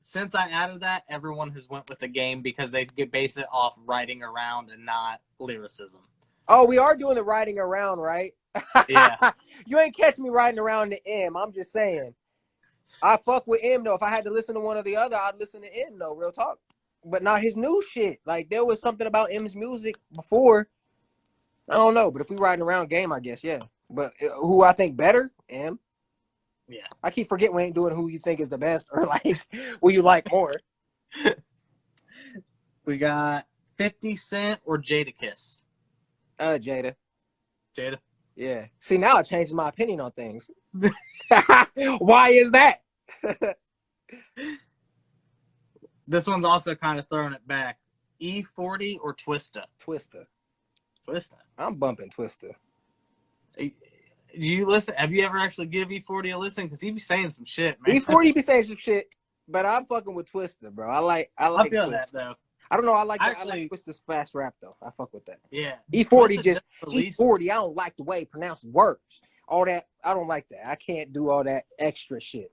Since I added that, everyone has went with the game because they could base it off writing around and not lyricism. Oh, we are doing the riding around, right? Yeah. You ain't catch me riding around the M. I'm just saying. I fuck with M though. If I had to listen to one or the other, I'd listen to M though. Real talk. But not his new shit. Like there was something about M's music before. I don't know. But if we riding around game, I guess yeah. But who I think better, M. Yeah. I keep forgetting we ain't doing who you think is the best or like who you like more. We got 50 Cent or Jadakiss. Jada. Jada. Yeah. See, now it changes my opinion on things. Why is that? This one's also kind of throwing it back. E40 or Twista? Twista. Twista. I'm bumping Twista. Do you listen? Have you ever actually give E40 a listen? Because he be saying some shit, man. E40 be saying some shit, but I'm fucking with Twista, bro. I like I feel Twista. that though. I don't know. I like Twista's fast rap though. I fuck with that. Yeah. E40 just E40. I don't like the way he pronounces words. All that. I don't like that. I can't do all that extra shit.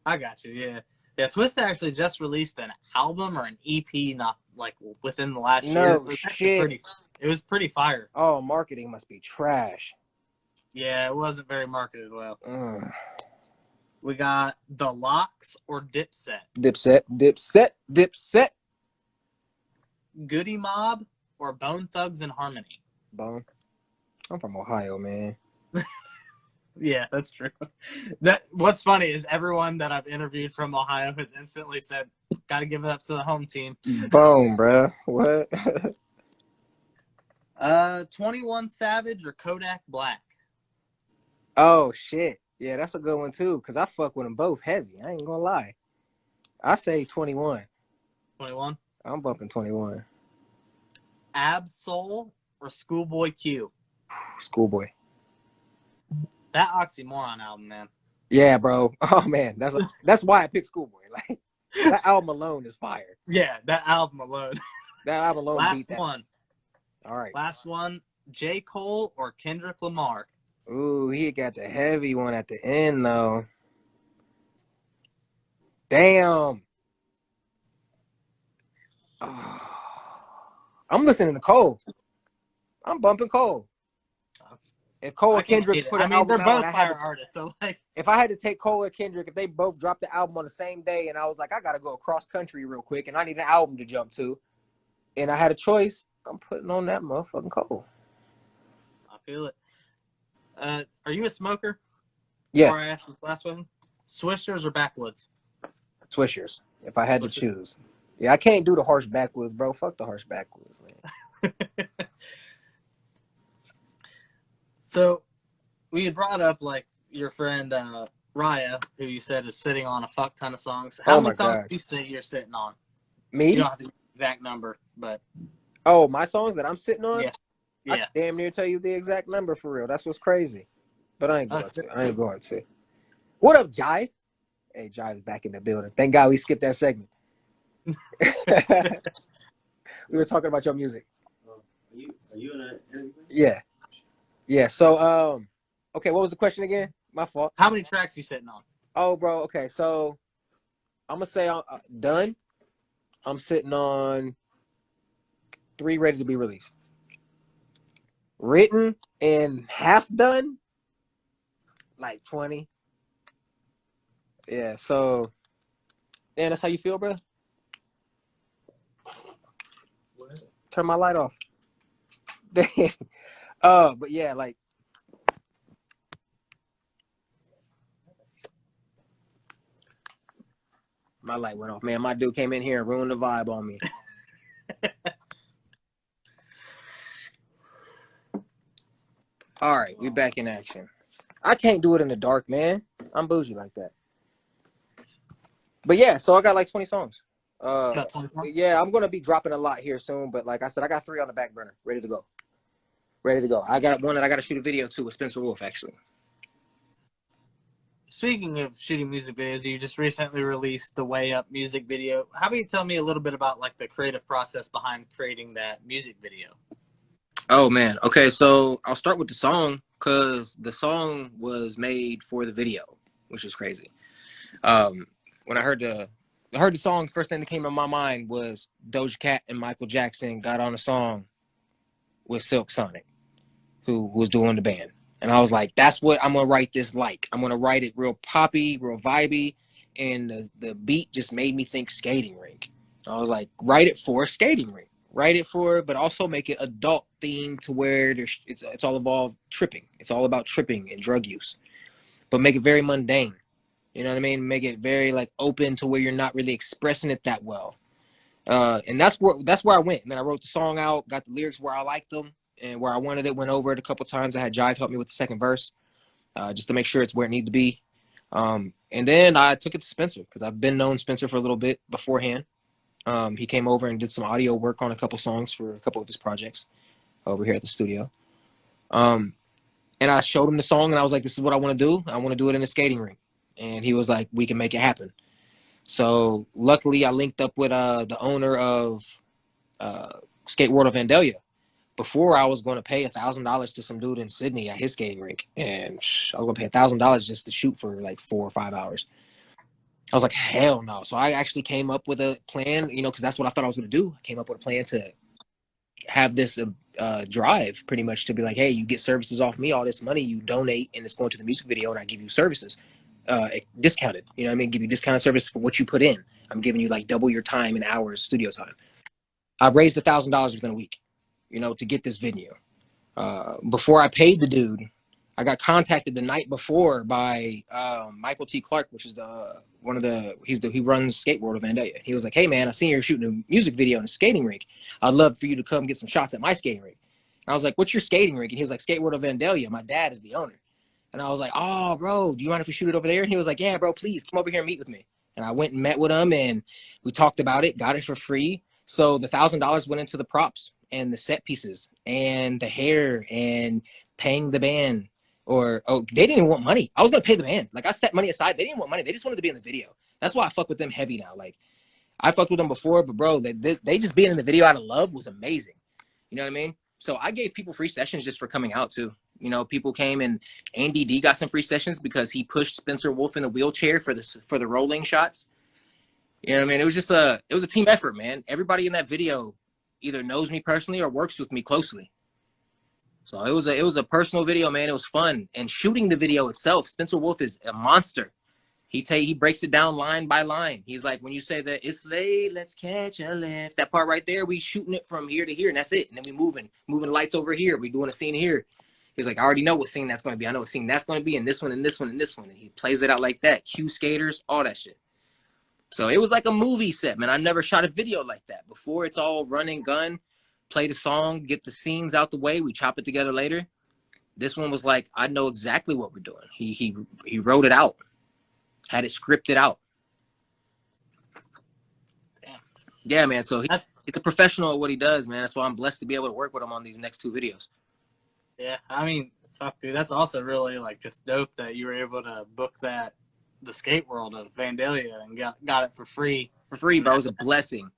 I got you. Yeah. Yeah. Twista actually just released an album or an EP, not like within the last year. No shit. It was pretty fire. Oh, marketing must be trash. Yeah, it wasn't very marketed well. We got The Locks or Dipset. Dipset. Goody Mob or Bone Thugs and Harmony. Bone. I'm from Ohio, man. Yeah, that's true. What's funny is everyone that I've interviewed from Ohio has instantly said, "Got to give it up to the home team." Bone, bro. What? 21 Savage or Kodak Black. Oh shit. Yeah, that's a good one too. Cause I fuck with them both heavy. I ain't gonna lie. I say 21. 21. I'm bumping 21. Absol or Schoolboy Q. Schoolboy. That oxymoron album, man. Yeah, bro. Oh man, that's why I picked Schoolboy. Like that album alone is fire. Yeah, that album alone. That album alone beat that. Last one. All right. Last one. J. Cole or Kendrick Lamar. Ooh, he got the heavy one at the end though. Damn. Oh. I'm listening to Cole. I'm bumping Cole. If Cole and Kendrick put an album they're both out, fire artists. So like, if I had to take Cole or Kendrick, if they both dropped the album on the same day, and I was like, I gotta go across country real quick, and I need an album to jump to, and I had a choice, I'm putting on that motherfucking Cole. I feel it. Are you a smoker? Yeah. Before I ask this last one, Swishers or Backwoods? Swishers. If I had to choose. Yeah, I can't do the harsh backwoods, bro. Fuck the harsh backwoods, man. So, we had brought up like your friend Raya, who you said is sitting on a fuck ton of songs. How many songs do you say you're sitting on? Me? You don't have the exact number, but my songs that I'm sitting on. Yeah. I can damn near tell you the exact number for real. That's what's crazy. But I ain't going to. What up, Jxve? Hey, Jxve is back in the building. Thank God we skipped that segment. We were talking about your music. Are you in an interview? Yeah. Yeah. So, okay, what was the question again? My fault. How many tracks you sitting on? Oh, bro. Okay, so I'm gonna say done. I'm sitting on 3 ready to be released. Written and half done, like 20. Yeah. So, yeah, that's how you feel, bro. What? Turn my light off. But yeah, like. My light went off. Man, my dude came in here and ruined the vibe on me. All right, we back in action. I can't do it in the dark, man. I'm bougie like that. But yeah, so I got like 20 songs. Got 24? Yeah, I'm gonna be dropping a lot here soon. But like I said, I got 3 on the back burner, ready to go. Ready to go. I got one that I got to shoot a video to with Spencer Wolf, actually. Speaking of shooting music videos, you just recently released the Way Up music video. How about you tell me a little bit about like the creative process behind creating that music video? Oh man. Okay, so I'll start with the song because the song was made for the video, which is crazy. when I heard the song, first thing that came to my mind was Doja Cat and Michael Jackson got on a song with Silk Sonic, who was doing the band. And I was like, that's what I'm gonna write this like. I'm gonna write it real poppy, real vibey, and the beat just made me think skating rink. I was like, write it for a skating rink. Write it for, but also make it adult themed to where it's all about tripping. It's all about tripping and drug use, but make it very mundane. You know what I mean? Make it very like open to where you're not really expressing it that well. And that's where I went. And then I wrote the song out, got the lyrics where I liked them and where I wanted it. Went over it a couple times. I had Jxve help me with the second verse, just to make sure it's where it needed to be. And then I took it to Spencer because I've been known Spencer for a little bit beforehand. He came over and did some audio work on a couple songs for a couple of his projects over here at the studio. And I showed him the song and I was like, this is what I want to do. I want to do it in a skating rink. And he was like, we can make it happen. So luckily I linked up with the owner of Skate World of Vandalia. Before I was going to pay $1,000 to some dude in Sydney at his skating rink. And I was going to pay $1,000 just to shoot for like 4 or 5 hours. I was like, hell no. So I actually came up with a plan, because that's what I thought I was going to do. I came up with a plan to have this drive pretty much to be like, hey, you get services off me, all this money you donate, and it's going to the music video, and I give you services discounted. You know what I mean? Give you discounted service for what you put in. I'm giving you like double your time and hours studio time. I raised $1,000 within a week, to get this video. Before I paid the dude, I got contacted the night before by Michael T. Clark, which is he runs Skate World of Vandalia. He was like, hey man, I seen you're shooting a music video in a skating rink. I'd love for you to come get some shots at my skating rink. And I was like, what's your skating rink? And he was like, Skate World of Vandalia. My dad is the owner. And I was like, oh bro, do you mind if we shoot it over there? And he was like, yeah bro, please come over here and meet with me. And I went and met with him and we talked about it, got it for free. So the $1,000 went into the props and the set pieces and the hair and paying the band. They didn't even want money. I was gonna pay the band. Like I set money aside. They didn't want money. They just wanted to be in the video. That's why I fuck with them heavy now. Like I fucked with them before, but bro, they just being in the video out of love was amazing. You know what I mean? So I gave people free sessions just for coming out too. People came and Andy D got some free sessions because he pushed Spencer Wolf in the wheelchair for the rolling shots. You know what I mean? It was a team effort, man. Everybody in that video either knows me personally or works with me closely. So it was a personal video, man. It was fun. And shooting the video itself, Spencer Wolf is a monster. He breaks it down line by line. He's like, when you say that it's late, let's catch a lift. That part right there, we shooting it from here to here, and that's it. And then we moving lights over here. We doing a scene here. He's like, I already know what scene that's going to be. I know what scene that's going to be, and this one, and this one, and this one. And he plays it out like that. Cue skaters, all that shit. So it was like a movie set, man. I never shot a video like that before. It's all run and gun. Play the song, get the scenes out the way. We chop it together later. This one was like, I know exactly what we're doing. He wrote it out, had it scripted out. Damn. Yeah, man. So he's a professional at what he does, man. That's why I'm blessed to be able to work with him on these next 2 videos. Yeah, I mean, fuck, dude, that's also really like just dope that you were able to book the Skate World of Vandalia and got it for free. For free, bro. It was a blessing.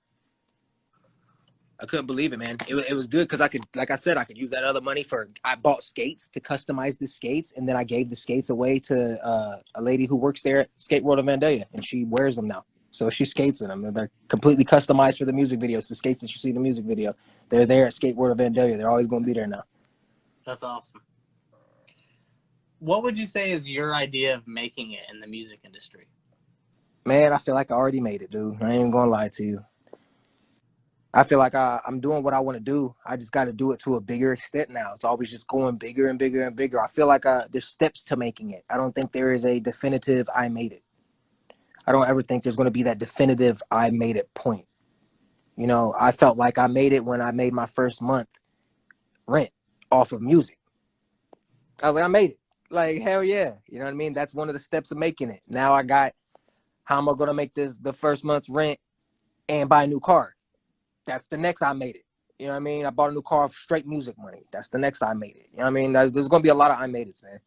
I couldn't believe it, man. It was good because I could, like I said, I could use that other money I bought skates to customize the skates, and then I gave the skates away to a lady who works there at Skate World of Vandalia, and she wears them now. So she skates in them, and they're completely customized for the music videos. The skates that you see in the music video, they're there at Skate World of Vandalia. They're always going to be there now. That's awesome. What would you say is your idea of making it in the music industry? Man, I feel like I already made it, dude. I ain't even going to lie to you. I feel like I'm doing what I want to do. I just got to do it to a bigger extent now. It's always just going bigger and bigger and bigger. I feel like there's steps to making it. I don't think there is a definitive I made it. I don't ever think there's going to be that definitive I made it point. I felt like I made it when I made my first month rent off of music. I was like, I made it. Like, hell yeah. You know what I mean? That's one of the steps of making it. Now I got, how am I going to make the first month's rent and buy a new car? That's the next I made it. You know what I mean? I bought a new car for straight music money. That's the next I made it. You know what I mean? There's going to be a lot of I made it, man.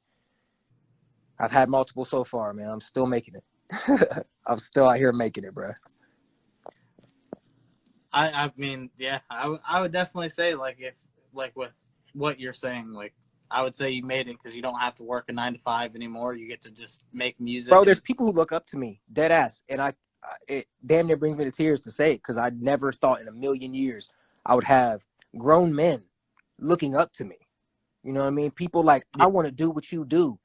I've had multiple so far, man. I'm still making it. I'm still out here making it, bro. I mean, yeah, I would definitely say with what you're saying, like I would say you made it because you don't have to work a 9 to 5 anymore. You get to just make music. Bro, there's people who look up to me, dead ass, and it damn near brings me to tears to say it because I never thought in a million years I would have grown men looking up to me. You know what I mean? People like, I want to do what you do.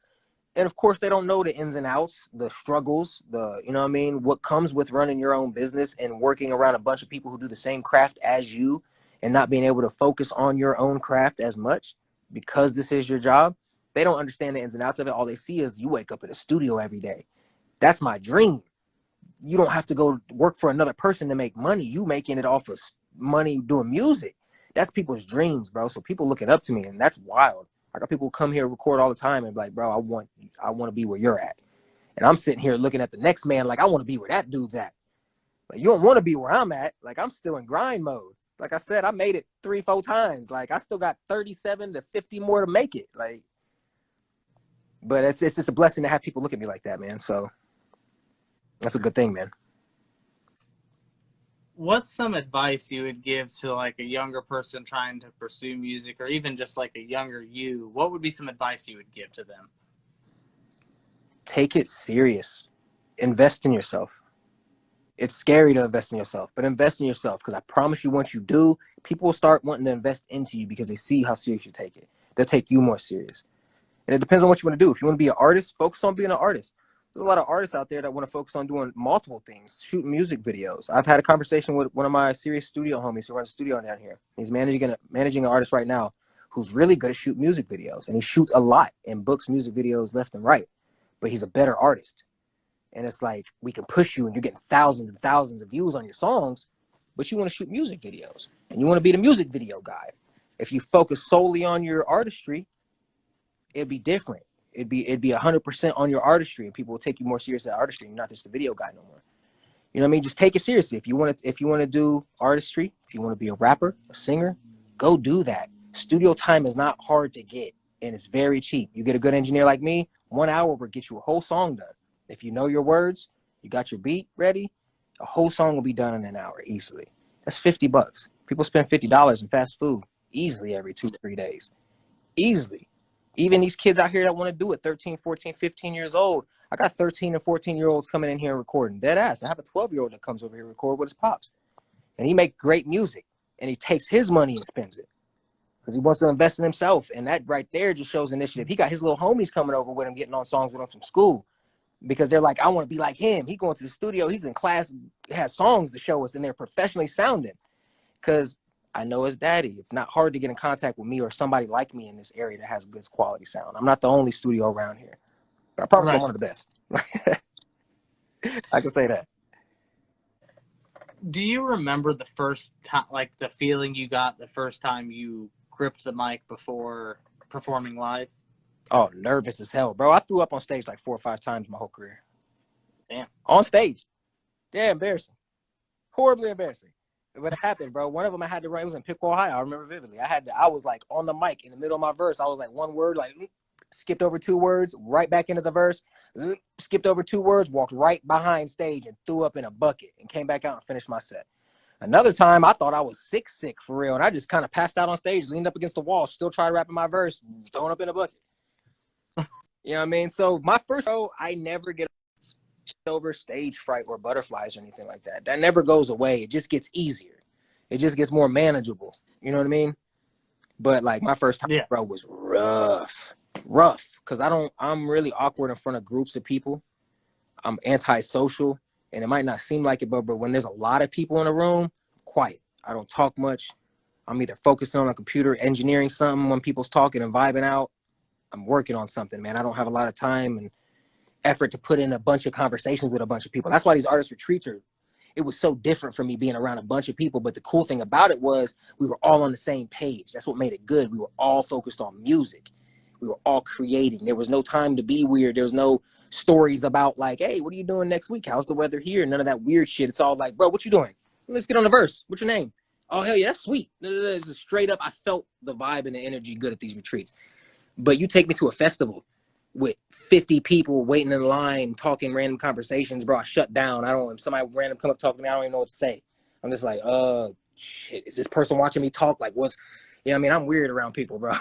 And of course, they don't know the ins and outs, the struggles, you know what I mean? What comes with running your own business and working around a bunch of people who do the same craft as you and not being able to focus on your own craft as much because this is your job. They don't understand the ins and outs of it. All they see is you wake up in a studio every day. That's my dream. You don't have to go work for another person to make money. You making it off of money doing music. That's people's dreams, bro. So people looking up to me, and that's wild. I got people who come here record all the time and be like, bro, I want to be where you're at. And I'm sitting here looking at the next man like I want to be where that dude's at. Like, you don't want to be where I'm at. Like, I'm still in grind mode. Like I said, I made it 3-4 times. Like, I still got 37 to 50 more to make it. Like, but it's just a blessing to have people look at me like that, man. So that's a good thing, man. What's some advice you would give to like a younger person trying to pursue music, or even just like a younger you? What would be some advice you would give to them? Take it serious. Invest in yourself. It's scary to invest in yourself, but invest in yourself because I promise you, once you do, people will start wanting to invest into you because they see how serious you take it. They'll take you more serious. And it depends on what you want to do. If you want to be an artist, focus on being an artist. There's a lot of artists out there that want to focus on doing multiple things, shooting music videos. I've had a conversation with one of my serious studio homies who runs a studio down here. He's managing an artist right now who's really good at shooting music videos. And he shoots a lot and books music videos left and right. But he's a better artist. And it's like, we can push you and you're getting thousands and thousands of views on your songs, but you want to shoot music videos and you want to be the music video guy. If you focus solely on your artistry, it'd be different. It'd be 100% on your artistry, and people will take you more serious at artistry. You're not just the video guy no more. You know what I mean? Just take it seriously. If you want to do artistry, if you want to be a rapper, a singer, go do that. Studio time is not hard to get, and it's very cheap. You get a good engineer like me, 1 hour will get you a whole song done. If you know your words, you got your beat ready, a whole song will be done in an hour easily. That's $50. People spend $50 in fast food easily every 2-3 days. Easily. Even these kids out here that want to do it, 13, 14, 15 years old. I got 13 and 14-year-olds coming in here and recording. Dead ass. I have a 12-year-old that comes over here and record with his pops. And he make great music. And he takes his money and spends it because he wants to invest in himself. And that right there just shows initiative. He got his little homies coming over with him, getting on songs with him from school because they're like, I want to be like him. He going to the studio. He's in class, has songs to show us, and they're professionally sounding. Because I know his daddy. It's not hard to get in contact with me or somebody like me in this area that has good quality sound. I'm not the only studio around here, but I promise I'm one of the best. I can say that. Do you remember the first time, like the feeling you got the first time you gripped the mic before performing live? Oh, nervous as hell, bro. I threw up on stage like 4 or 5 times my whole career. Damn. On stage. Yeah, embarrassing. Horribly embarrassing. What happened, bro? One of them I had to run. It was in Piqua, Ohio. I remember vividly. I was like on the mic in the middle of my verse. I was like one word, like skipped over 2 words, right back into the verse, skipped over 2 words, walked right behind stage and threw up in a bucket and came back out and finished my set. Another time, I thought I was sick for real, and I just kind of passed out on stage, leaned up against the wall, still tried rapping my verse, throwing up in a bucket. You know what I mean? So my first show, I never get over stage fright or butterflies or anything like that. That never goes away. It just gets easier. It just gets more manageable. You know what I mean? But like my first time, bro, was rough, because I'm really awkward in front of groups of people. I'm antisocial, and it might not seem like it, but when there's a lot of people in a room, I'm quiet. I don't talk much. I'm either focusing on a computer, engineering something when people's talking and vibing out. I'm working on something, man. I don't have a lot of time and effort to put in a bunch of conversations with a bunch of people. That's why these artist retreats it was so different from me being around a bunch of people. But the cool thing about it was we were all on the same page. That's what made it good. We were all focused on music. We were all creating. There was no time to be weird. There was no stories about like, hey, what are you doing next week? How's the weather here? None of that weird shit. It's all like, bro, what you doing? Let's get on the verse. What's your name? Oh, hell yeah, that's sweet. It's just straight up. I felt the vibe and the energy good at these retreats. But you take me to a festival with 50 people waiting in line, talking random conversations, bro, I shut down. If somebody random come up talking to me, I don't even know what to say. I'm just like, shit, is this person watching me talk? Like, you know what I mean? I'm weird around people, bro.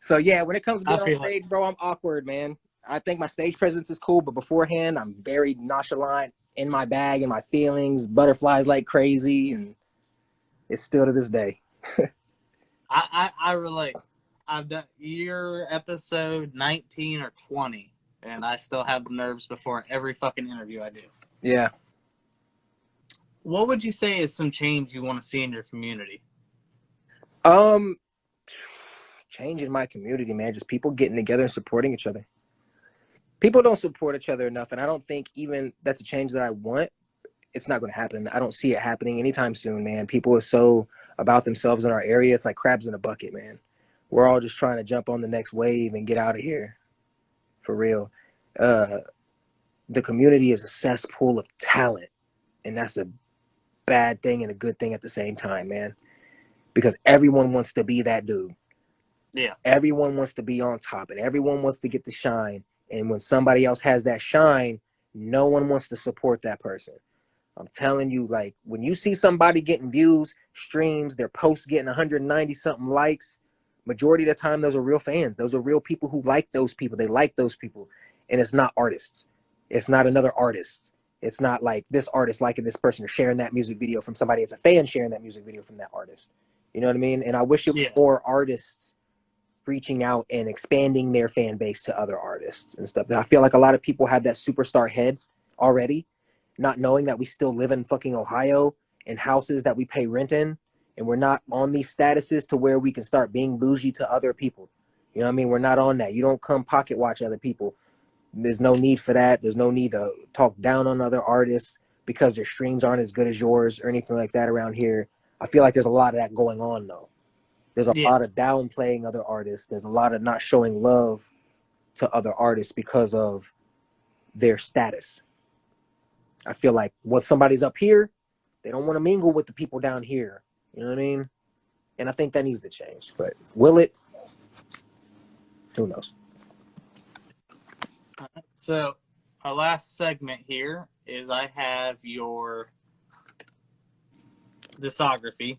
So yeah, when it comes to I being on feel it. stage, bro, I'm awkward, man. I think my stage presence is cool, but beforehand, I'm very nonchalant, in my bag, and my feelings, butterflies like crazy, and it's still to this day. I relate. I've done your episode 19 or 20, and I still have the nerves before every fucking interview I do. Yeah. What would you say is some change you want to see in your community? Change in my community, man. Just people getting together and supporting each other. People don't support each other enough, and I don't think even that's a change that I want. It's not going to happen. I don't see it happening anytime soon, man. People are so about themselves in our area. It's like crabs in a bucket, man. We're all just trying to jump on the next wave and get out of here, for real. Uh, the community is a cesspool of talent, and that's a bad thing and a good thing at the same time, man. Because everyone wants to be that dude. Yeah. Everyone wants to be on top, and everyone wants to get the shine. And when somebody else has that shine, no one wants to support that person. I'm telling you, like, when you see somebody getting views, streams, their posts getting 190 something likes, majority of the time those are real fans. Those are real people who like those people. They like those people. And it's not artists. It's not another artist. It's not like this artist liking this person or sharing that music video from somebody. It's a fan sharing that music video from that artist. You know what I mean? And I wish it was Yeah. more artists reaching out and expanding their fan base to other artists and stuff. And I feel like a lot of people have that superstar head already, not knowing that we still live in fucking Ohio in houses that we pay rent in, and we're not on these statuses to where we can start being bougie to other people. You know what I mean? We're not on that. You don't come pocket watch other people. There's no need for that. There's no need to talk down on other artists because their streams aren't as good as yours or anything like that around here. I feel like there's a lot of that going on though. There's a Yeah. lot of downplaying other artists. There's a lot of not showing love to other artists because of their status. I feel like when somebody's up here, they don't want to mingle with the people down here. You know what I mean? And I think that needs to change. But will it? Who knows? So, our last segment here is I have your discography.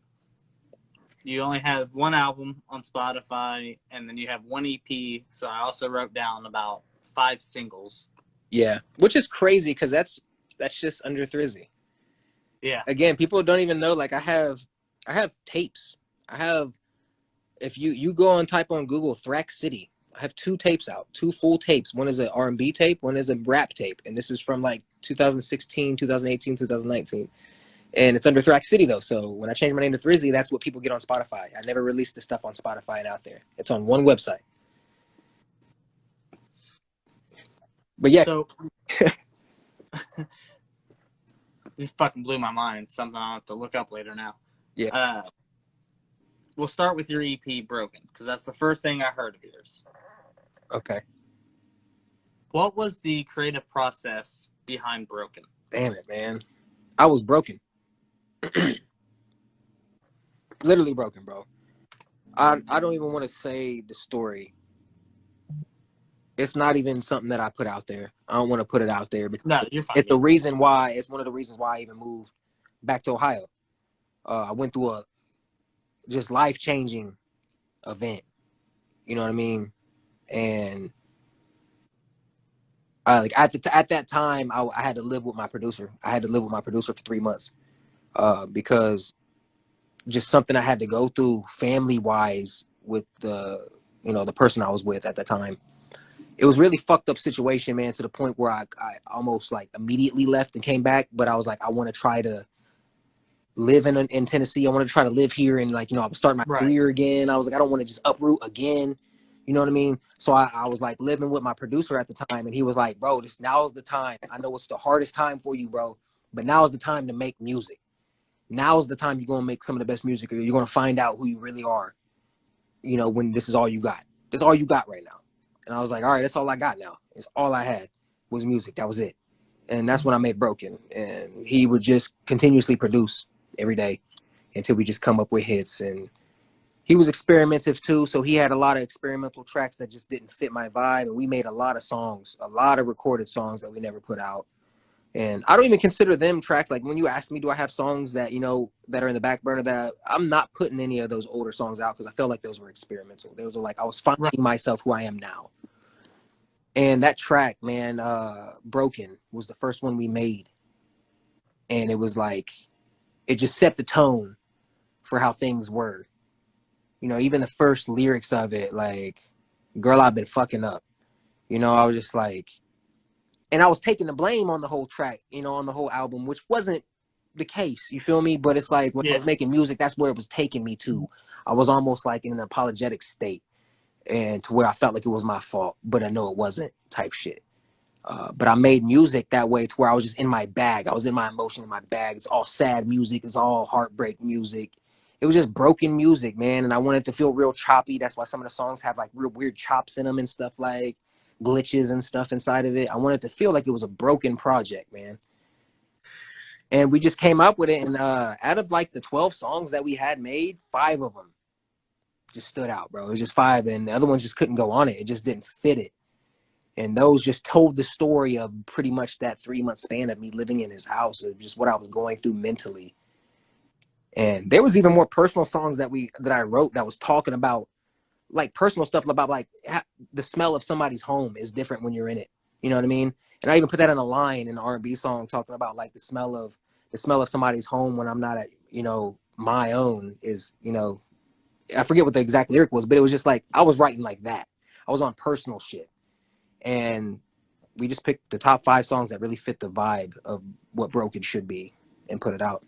You only have one album on Spotify, and then you have one EP. So I also wrote down about 5 singles. Yeah, which is crazy because that's just under Thrizzy. Yeah. Again, people don't even know. Like I have tapes. I have if you go and type on Google Thrax City, I have 2 tapes out, 2 full tapes. One is an R&B tape, one is a rap tape, and this is from like 2016, 2018, 2019. And it's under Thrax City though. So when I change my name to Thrizzy, that's what people get on Spotify. I never released the stuff on Spotify and out there. It's on one website. But yeah. So this fucking blew my mind. Something I'll have to look up later now. Yeah. We'll start with your EP, Broken, because that's the first thing I heard of yours. Okay. What was the creative process behind Broken? Damn it, man. I was broken. Literally broken, bro. I don't even want to say the story. It's not even something that I put out there. I don't want to put it out there because No, you're fine. it's the reason why. It's one of the reasons why I even moved back to Ohio. I went through a just life-changing event. You know what I mean? And like at that time, I had to live with my producer. I had to live with my producer for 3 months because just something I had to go through family-wise with the person I was with at the time. It was really fucked up situation, man, to the point where I almost like immediately left and came back. But I was like, I want to try to live in Tennessee. I want to try to live here and like, I was starting my career again. I was like, I don't want to just uproot again. You know what I mean? So I was like living with my producer at the time, and he was like, bro, now's the time. I know it's the hardest time for you, bro, but now's the time to make music. Now's the time you're going to make some of the best music, or you're going to find out who you really are, when this is all you got. That's all you got right now. And I was like, all right, that's all I got now. It's all I had was music. That was it. And that's when I made Broken. And he would just continuously produce every day until we just come up with hits. And he was experimentative too. So he had a lot of experimental tracks that just didn't fit my vibe. And we made a lot of songs, a lot of recorded songs that we never put out. And I don't even consider them tracks. Like when you ask me, do I have songs that, you know, that are in the back burner, that I'm not putting any of those older songs out because I felt like those were experimental. Those were like, I was finding Right. myself who I am now. And that track, man, Broken was the first one we made. And it was like, it just set the tone for how things were. You know, even the first lyrics of it, like, girl, I've been fucking up. You know, I was just like, and I was taking the blame on the whole track, you know, on the whole album, which wasn't the case. You feel me? But it's like when I Yeah. was making music, that's where it was taking me to. I was almost like in an apologetic state, and to where I felt like it was my fault, but I know it wasn't, type shit. But I made music that way to where I was just in my bag. I was in my emotion in my bag. It's all sad music. It's all heartbreak music. It was just broken music, man. And I wanted to feel real choppy. That's why some of the songs have like real weird chops in them and stuff, like glitches and stuff inside of it. I wanted to feel like it was a broken project, man. And we just came up with it. And out of like the 12 songs that we had made, 5 of them just stood out, bro. It was just 5. And the other ones just couldn't go on it. It just didn't fit it. And those just told the story of pretty much that 3-month span of me living in his house, of just what I was going through mentally. And there was even more personal songs that I wrote that was talking about like personal stuff about like the smell of somebody's home is different when you're in it. You know what I mean? And I even put that in a line in the R&B song talking about like the smell of somebody's home when I'm not at, you know, my own is, you know, I forget what the exact lyric was, but it was just like I was writing like that. I was on personal shit. And we just picked the top 5 songs that really fit the vibe of what Broken should be and put it out.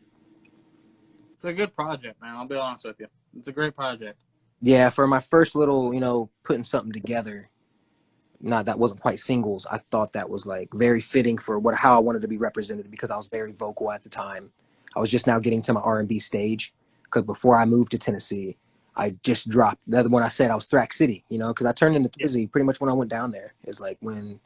It's a good project, man. I'll be honest with you. It's a great project. Yeah, for my first little, you know, putting something together, that wasn't quite singles. I thought that was like very fitting for how I wanted to be represented because I was very vocal at the time. I was just now getting to my R&B stage because before I moved to Tennessee, I just dropped the other one I said I was Thrax City, you know, because I turned into Thrizzy pretty much when I went down there. It's like when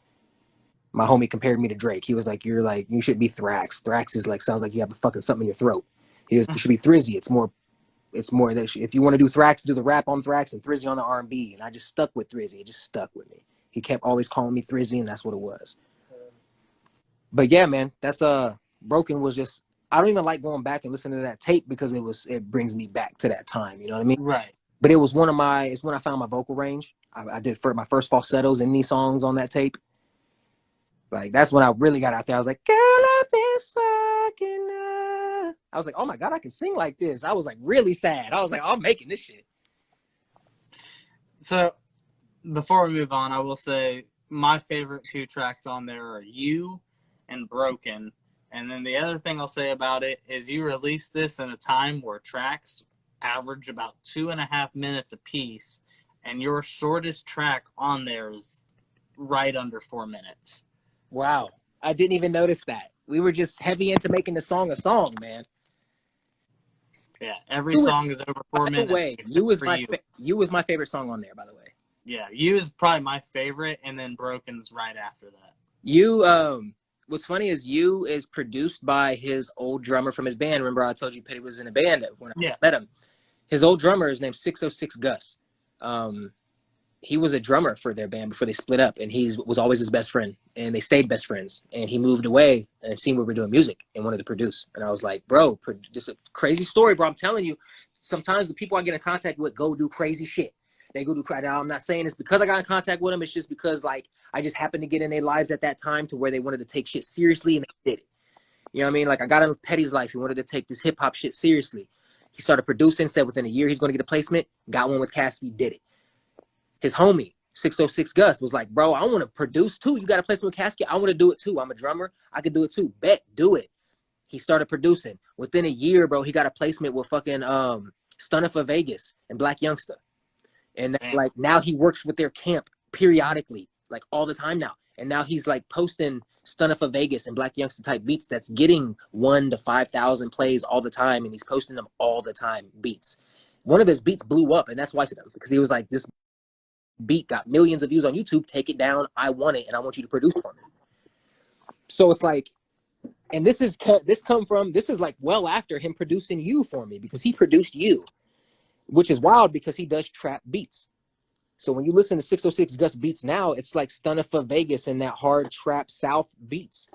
my homie compared me to Drake. He was like, you should be Thrax. Thrax is like, sounds like you have fucking something in your throat. You should be Thrizzy. It's more that if you want to do Thrax, do the rap on Thrax and Thrizzy on the R&B. And I just stuck with Thrizzy. It just stuck with me. He kept always calling me Thrizzy, and that's what it was. But yeah, man, that's Broken was just, I don't even like going back and listening to that tape because it brings me back to that time. You know what I mean? Right. But it's when I found my vocal range. I did my first falsettos in these songs on that tape. Like, that's when I really got out there. I was like, girl, I've been fucking up. I was like, oh my God, I can sing like this. I was like really sad. I was like, I'm making this shit. So, before we move on, I will say my favorite 2 tracks on there are You and Broken. And then the other thing I'll say about it is you released this in a time where tracks average about 2.5 minutes a piece, and your shortest track on there is right under 4 minutes. Wow. I didn't even notice that. We were just heavy into making the song a song, man. Yeah, every song is over 4 minutes. By the way, You was my favorite song on there, by the way. Yeah, You is probably my favorite, and then Broken's right after that. You, what's funny is You is produced by his old drummer from his band. Remember I told you Petty was in a band when I met him. His old drummer is named 606 Gus. He was a drummer for their band before they split up, and he was always his best friend, and they stayed best friends. And he moved away and seen we were doing music and wanted to produce. And I was like, bro, this is a crazy story, bro. I'm telling you, sometimes the people I get in contact with go do crazy shit. They go do crazy. Now, I'm not saying it's because I got in contact with them. It's just because like I just happened to get in their lives at that time to where they wanted to take shit seriously, and they did it. You know what I mean? Like I got in Petty's life. He wanted to take this hip hop shit seriously. He started producing, said within a year he's going to get a placement. Got one with Cassidy, did it. His homie, 606 Gus, was like, bro, I want to produce too. You got a placement with Casket? I want to do it too. I'm a drummer. I could do it too. Bet, do it. He started producing. Within a year, bro, he got a placement with fucking Stunner for Vegas and Black Youngster. And like now he works with their camp periodically, like all the time now. And now he's like posting Stunner for Vegas and Black Youngster type beats that's getting 1,000 to 5,000 plays all the time. And he's posting them all the time, beats. One of his beats blew up, and that's why because he was like, this beat got millions of views on YouTube. Take it down. I want it, and I want you to produce for me. So it's like, and this is like well after him producing You for me, because he produced You, which is wild because he does trap beats. So when you listen to 606 Gus beats now, it's like Stunner for Vegas and that hard trap South beats.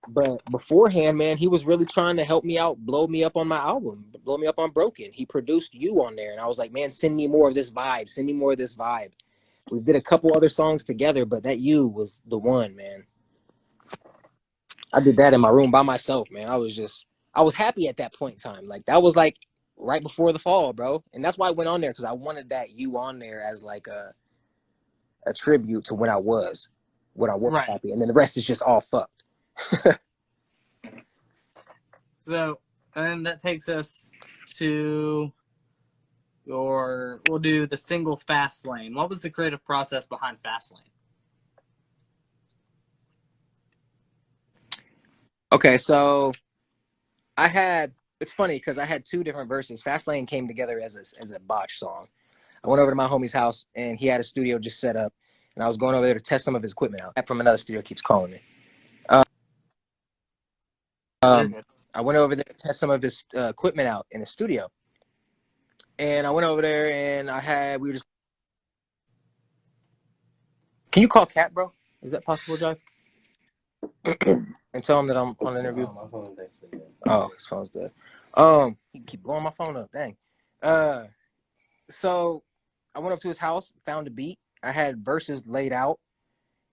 But beforehand, man, he was really trying to help me out, blow me up on my album, blow me up on Broken. He produced You on there, and I was like, man, send me more of this vibe. Send me more of this vibe. We did a couple other songs together, but that You was the one, man. I did that in my room by myself, man. I was happy at that point in time. Like that was like right before the fall, bro. And that's why I went on there because I wanted that You on there as like a tribute to when I was Right. happy, and then the rest is just all fucked. So, and that takes us to we'll do the single Fast Lane. What was the creative process behind Fast Lane? Okay, so it's funny because I had two different verses. Fast Lane came together as a botch song. I went over to my homie's house and he had a studio just set up, and I was going over there to test some of his equipment out. From another studio keeps calling me. I went over there to test some of his equipment out in the studio, and I went over there and we were just. Can you call Cat, bro? Is that possible, Jxve? And tell him that I'm on an interview. Oh, my phone's actually dead. Oh, his phone's dead. He keep blowing my phone up. Dang. So I went up to his house, found a beat. I had verses laid out,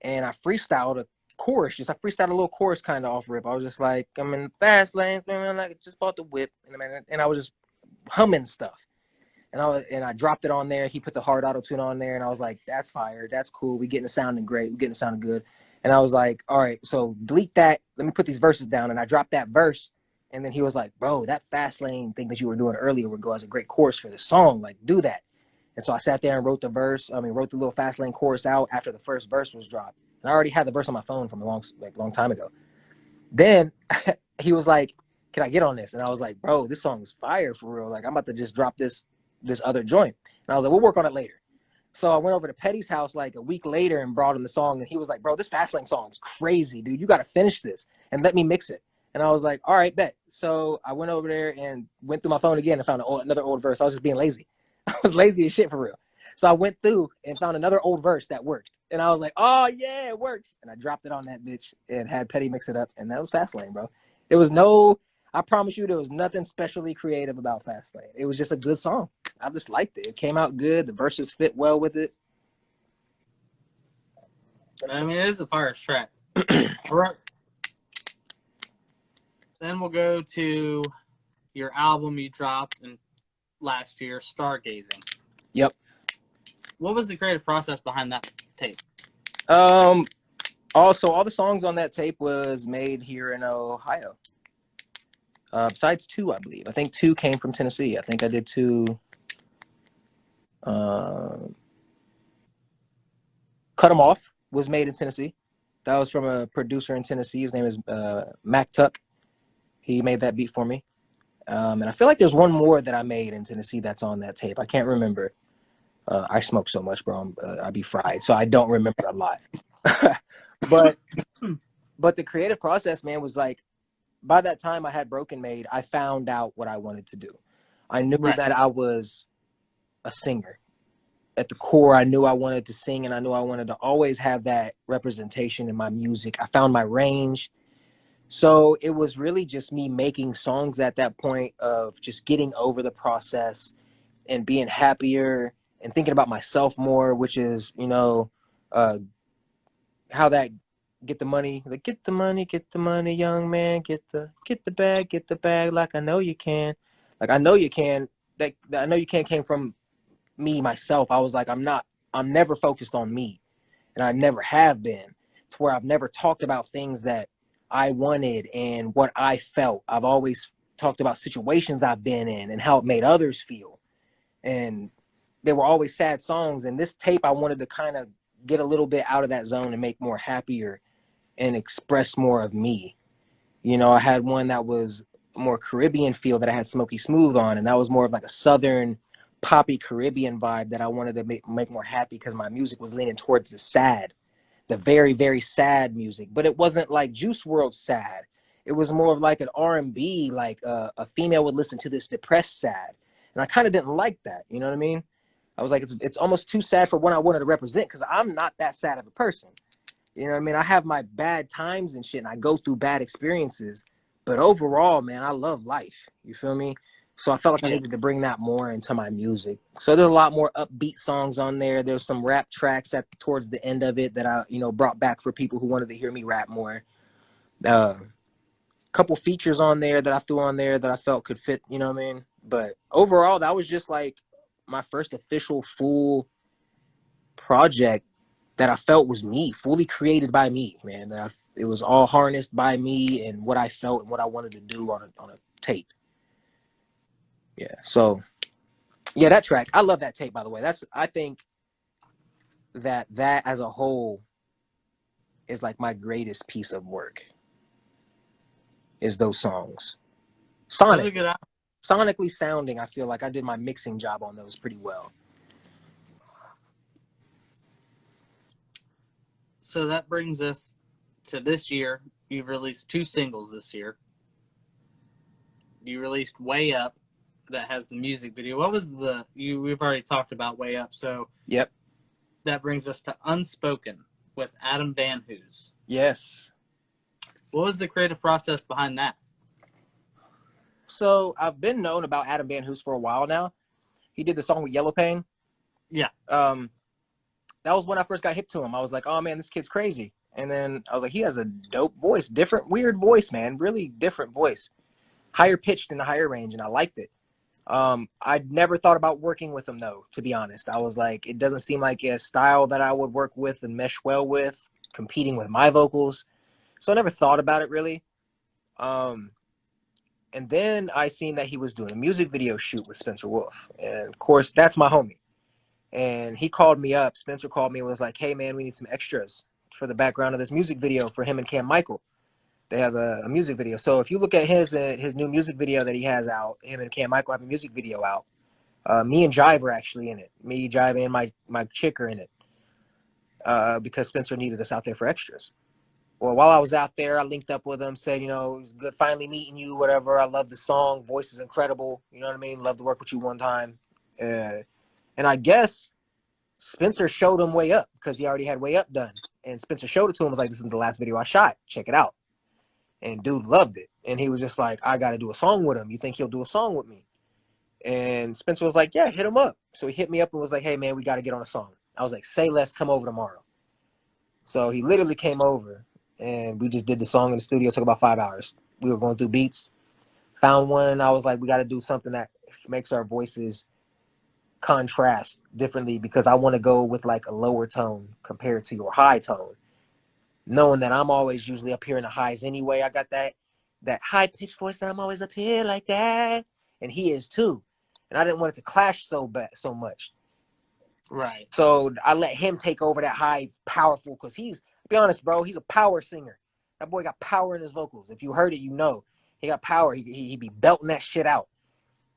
and I freestyled a chorus. I freestyled a little chorus kind of off rip. I was just like, I'm in the fast lane, man. I just bought the whip, and I was just humming stuff. And I dropped it on there. He put the hard auto tune on there, and I was like, that's fire. That's cool. We getting it sounding great. We getting it sounding good. And I was like, all right, so delete that. Let me put these verses down. And I dropped that verse. And then he was like, bro, that fast lane thing that you were doing earlier would go as a great chorus for this song. Like, do that. And so I sat there and wrote the little fast lane chorus out after the first verse was dropped. And I already had the verse on my phone from a long time ago. Then he was like, can I get on this? And I was like, bro, this song is fire for real. Like, I'm about to just drop this other joint. And I was like, we'll work on it later. So I went over to Petty's house like a week later and brought him the song. And he was like, bro, this fast lane song is crazy, dude. You got to finish this and let me mix it. And I was like, all right, bet. So I went over there and went through my phone again and found another old verse. I was just being lazy. I was lazy as shit for real. So I went through and found another old verse that worked. And I was like, oh, yeah, it works. And I dropped it on that bitch and had Petty mix it up. And that was Fastlane, bro. I promise you, there was nothing specially creative about Fastlane. It was just a good song. I just liked it. It came out good. The verses fit well with it. I mean, it is a fire track. Then we'll go to your album you dropped last year, Stargazing. Yep. What was the creative process behind that tape? Also, all the songs on that tape was made here in Ohio. Besides two, I believe. I think two came from Tennessee. I think I did two. Cut 'Em Off was made in Tennessee. That was from a producer in Tennessee. His name is Mac Tuck. He made that beat for me. And I feel like there's one more that I made in Tennessee that's on that tape. I can't remember. I smoke so much, bro. I be fried, so I don't remember a lot. but the creative process, man, was like, by that time I had Broken made, I found out what I wanted to do. I knew that I was a singer. At the core, I knew I wanted to sing, and I knew I wanted to always have that representation in my music. I found my range. So it was really just me making songs at that point of just getting over the process and being happier and thinking about myself more, which is, how that get the money, like get the money, young man, get the bag, like I know you can. Like I know you can. That I know you can came from me, myself. I was like, I'm never focused on me. And I never have been, to where I've never talked about things that I wanted and what I felt. I've always talked about situations I've been in and how it made others feel. And they were always sad songs. And this tape, I wanted to kind of get a little bit out of that zone and make more happier and express more of me. I had one that was more Caribbean feel that I had Smokey Smooth on, and that was more of like a Southern poppy Caribbean vibe that I wanted to make more happy because my music was leaning towards the very, very sad music. But it wasn't like Juice WRLD sad. It was more of like an R&B, like a female would listen to this depressed sad. And I kind of didn't like that. You know what I mean? I was like, it's almost too sad for what I wanted to represent because I'm not that sad of a person. You know what I mean? I have my bad times and shit, and I go through bad experiences. But overall, man, I love life. You feel me? So I felt like I Yeah. needed to bring that more into my music. So there's a lot more upbeat songs on there. There's some rap tracks at towards the end of it that I, brought back for people who wanted to hear me rap more. Uh, Couple features on there that I threw on there that I felt could fit, you know what I mean? But overall, that was just like my first official full project that I felt was me, fully created by me, man. It was all harnessed by me and what I felt and what I wanted to do on a tape. Yeah. So yeah, that track, I love that tape, by the way. I think that as a whole is like my greatest piece of work is those songs. Those are Sonic, good. sonically sounding, I feel like I did my mixing job on those pretty well. So that brings us to this year. You've released 2 singles this year. You released Way Up, that has the music video. What was we've already talked about Way Up, so Yep. that brings us to Unspoken with Adam Van Hoos. Yes. What was the creative process behind that? So I've been known about Adam Van Hoos for a while now. He did the song with Yellow Pain. Yeah. That was when I first got hip to him. I was like, oh man, this kid's crazy. And then I was like, he has a dope voice, different, weird voice, man, really different voice, higher pitched in the higher range, and I liked it. I'd never thought about working with him though, to be honest. I was like, it doesn't seem like a style that I would work with and mesh well with, competing with my vocals. So I never thought about it really. And then I seen that he was doing a music video shoot with Spencer Wolf. And of course, that's my homie. And he called me up. Spencer called me and was like, hey, man, we need some extras for the background of this music video for him and Cam Michael. They have a music video. So if you look at his new music video that he has out, him and Cam Michael have a music video out. Me and Jxve are actually in it. Me, Jxve, and my chick are in it because Spencer needed us out there for extras. Well, while I was out there, I linked up with him, said, it was good finally meeting you, whatever. I love the song. Voice is incredible. You know what I mean? Love to work with you one time. And I guess Spencer showed him Way Up because he already had Way Up done. And Spencer showed it to him, was like, this is the last video I shot. Check it out. And dude loved it. And he was just like, I got to do a song with him. You think he'll do a song with me? And Spencer was like, yeah, hit him up. So he hit me up and was like, hey, man, we got to get on a song. I was like, say less, come over tomorrow. So he literally came over and we just did the song in the studio. It took about 5 hours. We were going through beats, found one. I was like, we got to do something that makes our voices contrast differently because I want to go with like a lower tone compared to your high tone. Knowing that I'm always usually up here in the highs anyway. I got that high pitched voice that I'm always up here like that. And he is too. And I didn't want it to clash so much. Right. So I let him take over that high powerful because to be honest, bro, he's a power singer. That boy got power in his vocals. If you heard it, he got power. He be belting that shit out.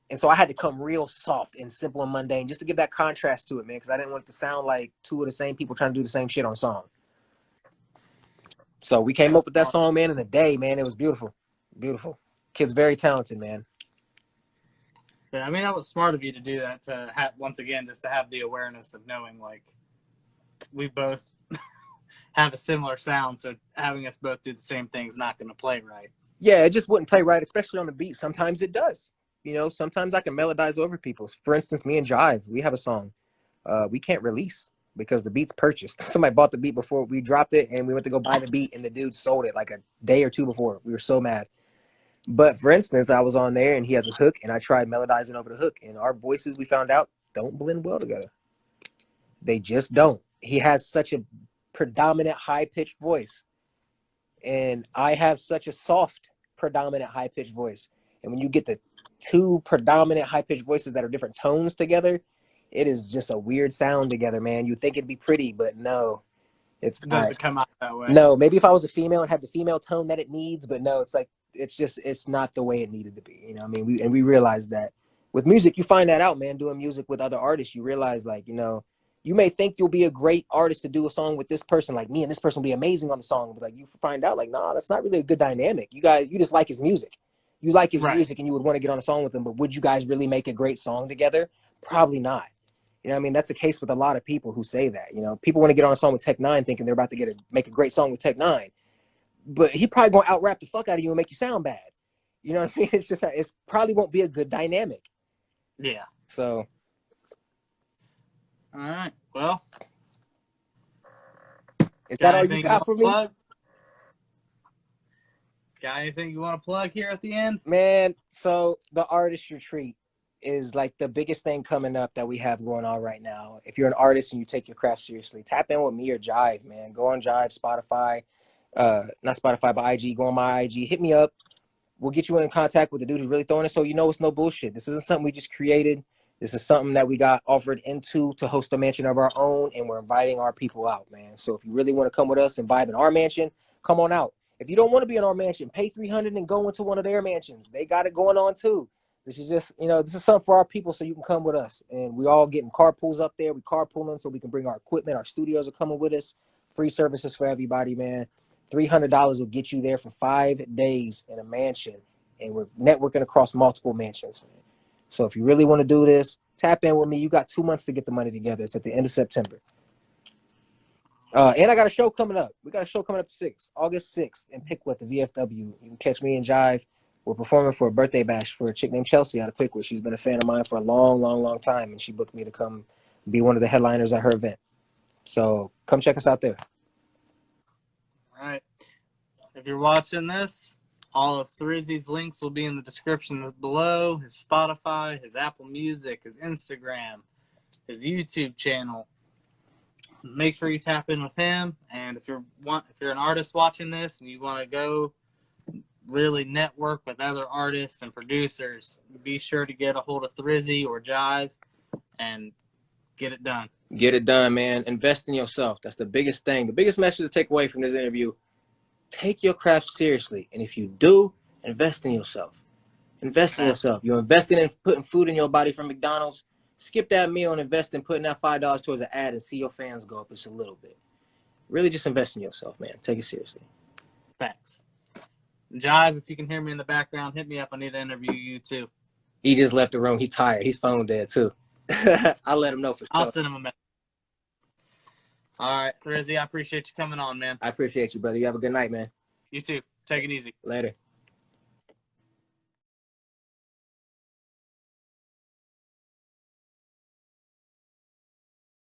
And so I had to come real soft and simple and mundane just to give that contrast to it, man, because I didn't want it to sound like two of the same people trying to do the same shit on a song. So we came up with that song, man, in a day, man. It was beautiful. Beautiful. Kid's very talented, man. Yeah, I mean, that was smart of you to do that, to once again, just to have the awareness of knowing, like, we both have a similar sound, so having us both do the same thing is not going to play right. Yeah, it just wouldn't play right, especially on the beat. Sometimes it does. Sometimes I can melodize over people. For instance, me and Jxve, we have a song we can't release because the beat's purchased. Somebody bought the beat before we dropped it, and we went to go buy the beat, and the dude sold it like a day or two before. We were so mad. But for instance, I was on there, and he has a hook, and I tried melodizing over the hook, and our voices, we found out, don't blend well together. They just don't. He has such a predominant high-pitched voice, and I have such a soft, predominant high-pitched voice. And when you get the two predominant high-pitched voices that are different tones together, it is just a weird sound together, man. You think it'd be pretty, but no, it's It not. doesn't come out that way. No, maybe if I was a female and had the female tone that it needs, but no, it's not the way it needed to be. You know what I mean? We realized that with music, you find that out, man. Doing music with other artists, you realize, like, you may think you'll be a great artist to do a song with this person, like me, and this person will be amazing on the song, but like you find out, like, nah, that's not really a good dynamic. You just like his music. You like his music and you would want to get on a song with him, but would you guys really make a great song together? Probably not. You know what I mean? That's a case with a lot of people who say that. You know, people want to get on a song with Tech Nine thinking they're about to make a great song with Tech Nine, but he probably gonna out rap the fuck out of you and make you sound bad. You know what I mean? It's just it's probably won't be a good dynamic. Yeah. So, all right. Well, is that all you got for me? Plug? Got anything you want to plug here at the end? Man, so the artist retreat is like the biggest thing coming up that we have going on right now. If you're an artist and you take your craft seriously, tap in with me or Jxve, man. Go on Jxve, Spotify, not Spotify, but IG. Go on my IG. Hit me up. We'll get you in contact with the dude who's really throwing it, so you know it's no bullshit. This isn't something we just created. This is something that we got offered into to host a mansion of our own, and we're inviting our people out, man. So if you really want to come with us and vibe in our mansion, come on out. If you don't want to be in our mansion, pay $300 and go into one of their mansions. They got it going on too. This is just, this is something for our people, so you can come with us. And we all getting carpools up there. We carpooling so we can bring our equipment. Our studios are coming with us. Free services for everybody, man. $300 will get you there for 5 days in a mansion, and we're networking across multiple mansions, man. So if you really want to do this, tap in with me. You got 2 months to get the money together. It's at the end of September. And I got a show coming up. We got a show coming up August 6th in Pickwood, the VFW. You can catch me and Jxve. We're performing for a birthday bash for a chick named Chelsea out of Pickwood. She's been a fan of mine for a long, long, long time, and she booked me to come be one of the headliners at her event. So come check us out there. All right. If you're watching this, all of Thrizzy's links will be in the description below. His Spotify, his Apple Music, his Instagram, his YouTube channel. Make sure you tap in with him. And if you're an artist watching this and you want to go really network with other artists and producers, be sure to get a hold of Thrizzy or Jxve and get it done. Get it done, man. Invest in yourself. That's the biggest thing. The biggest message to take away from this interview: take your craft seriously. And if you do, invest in yourself. Invest in yourself. You're investing in putting food in your body from McDonald's. Skip that meal and invest in putting that $5 towards an ad and see your fans go up just a little bit. Really just invest in yourself, man. Take it seriously. Facts. Jxve, if you can hear me in the background, hit me up. I need to interview you too. He just left the room. He's tired. He's phone dead too. I'll let him know for sure. I'll send him a message. All right, Thrizzy, I appreciate you coming on, man. I appreciate you, brother. You have a good night, man. You too. Take it easy. Later.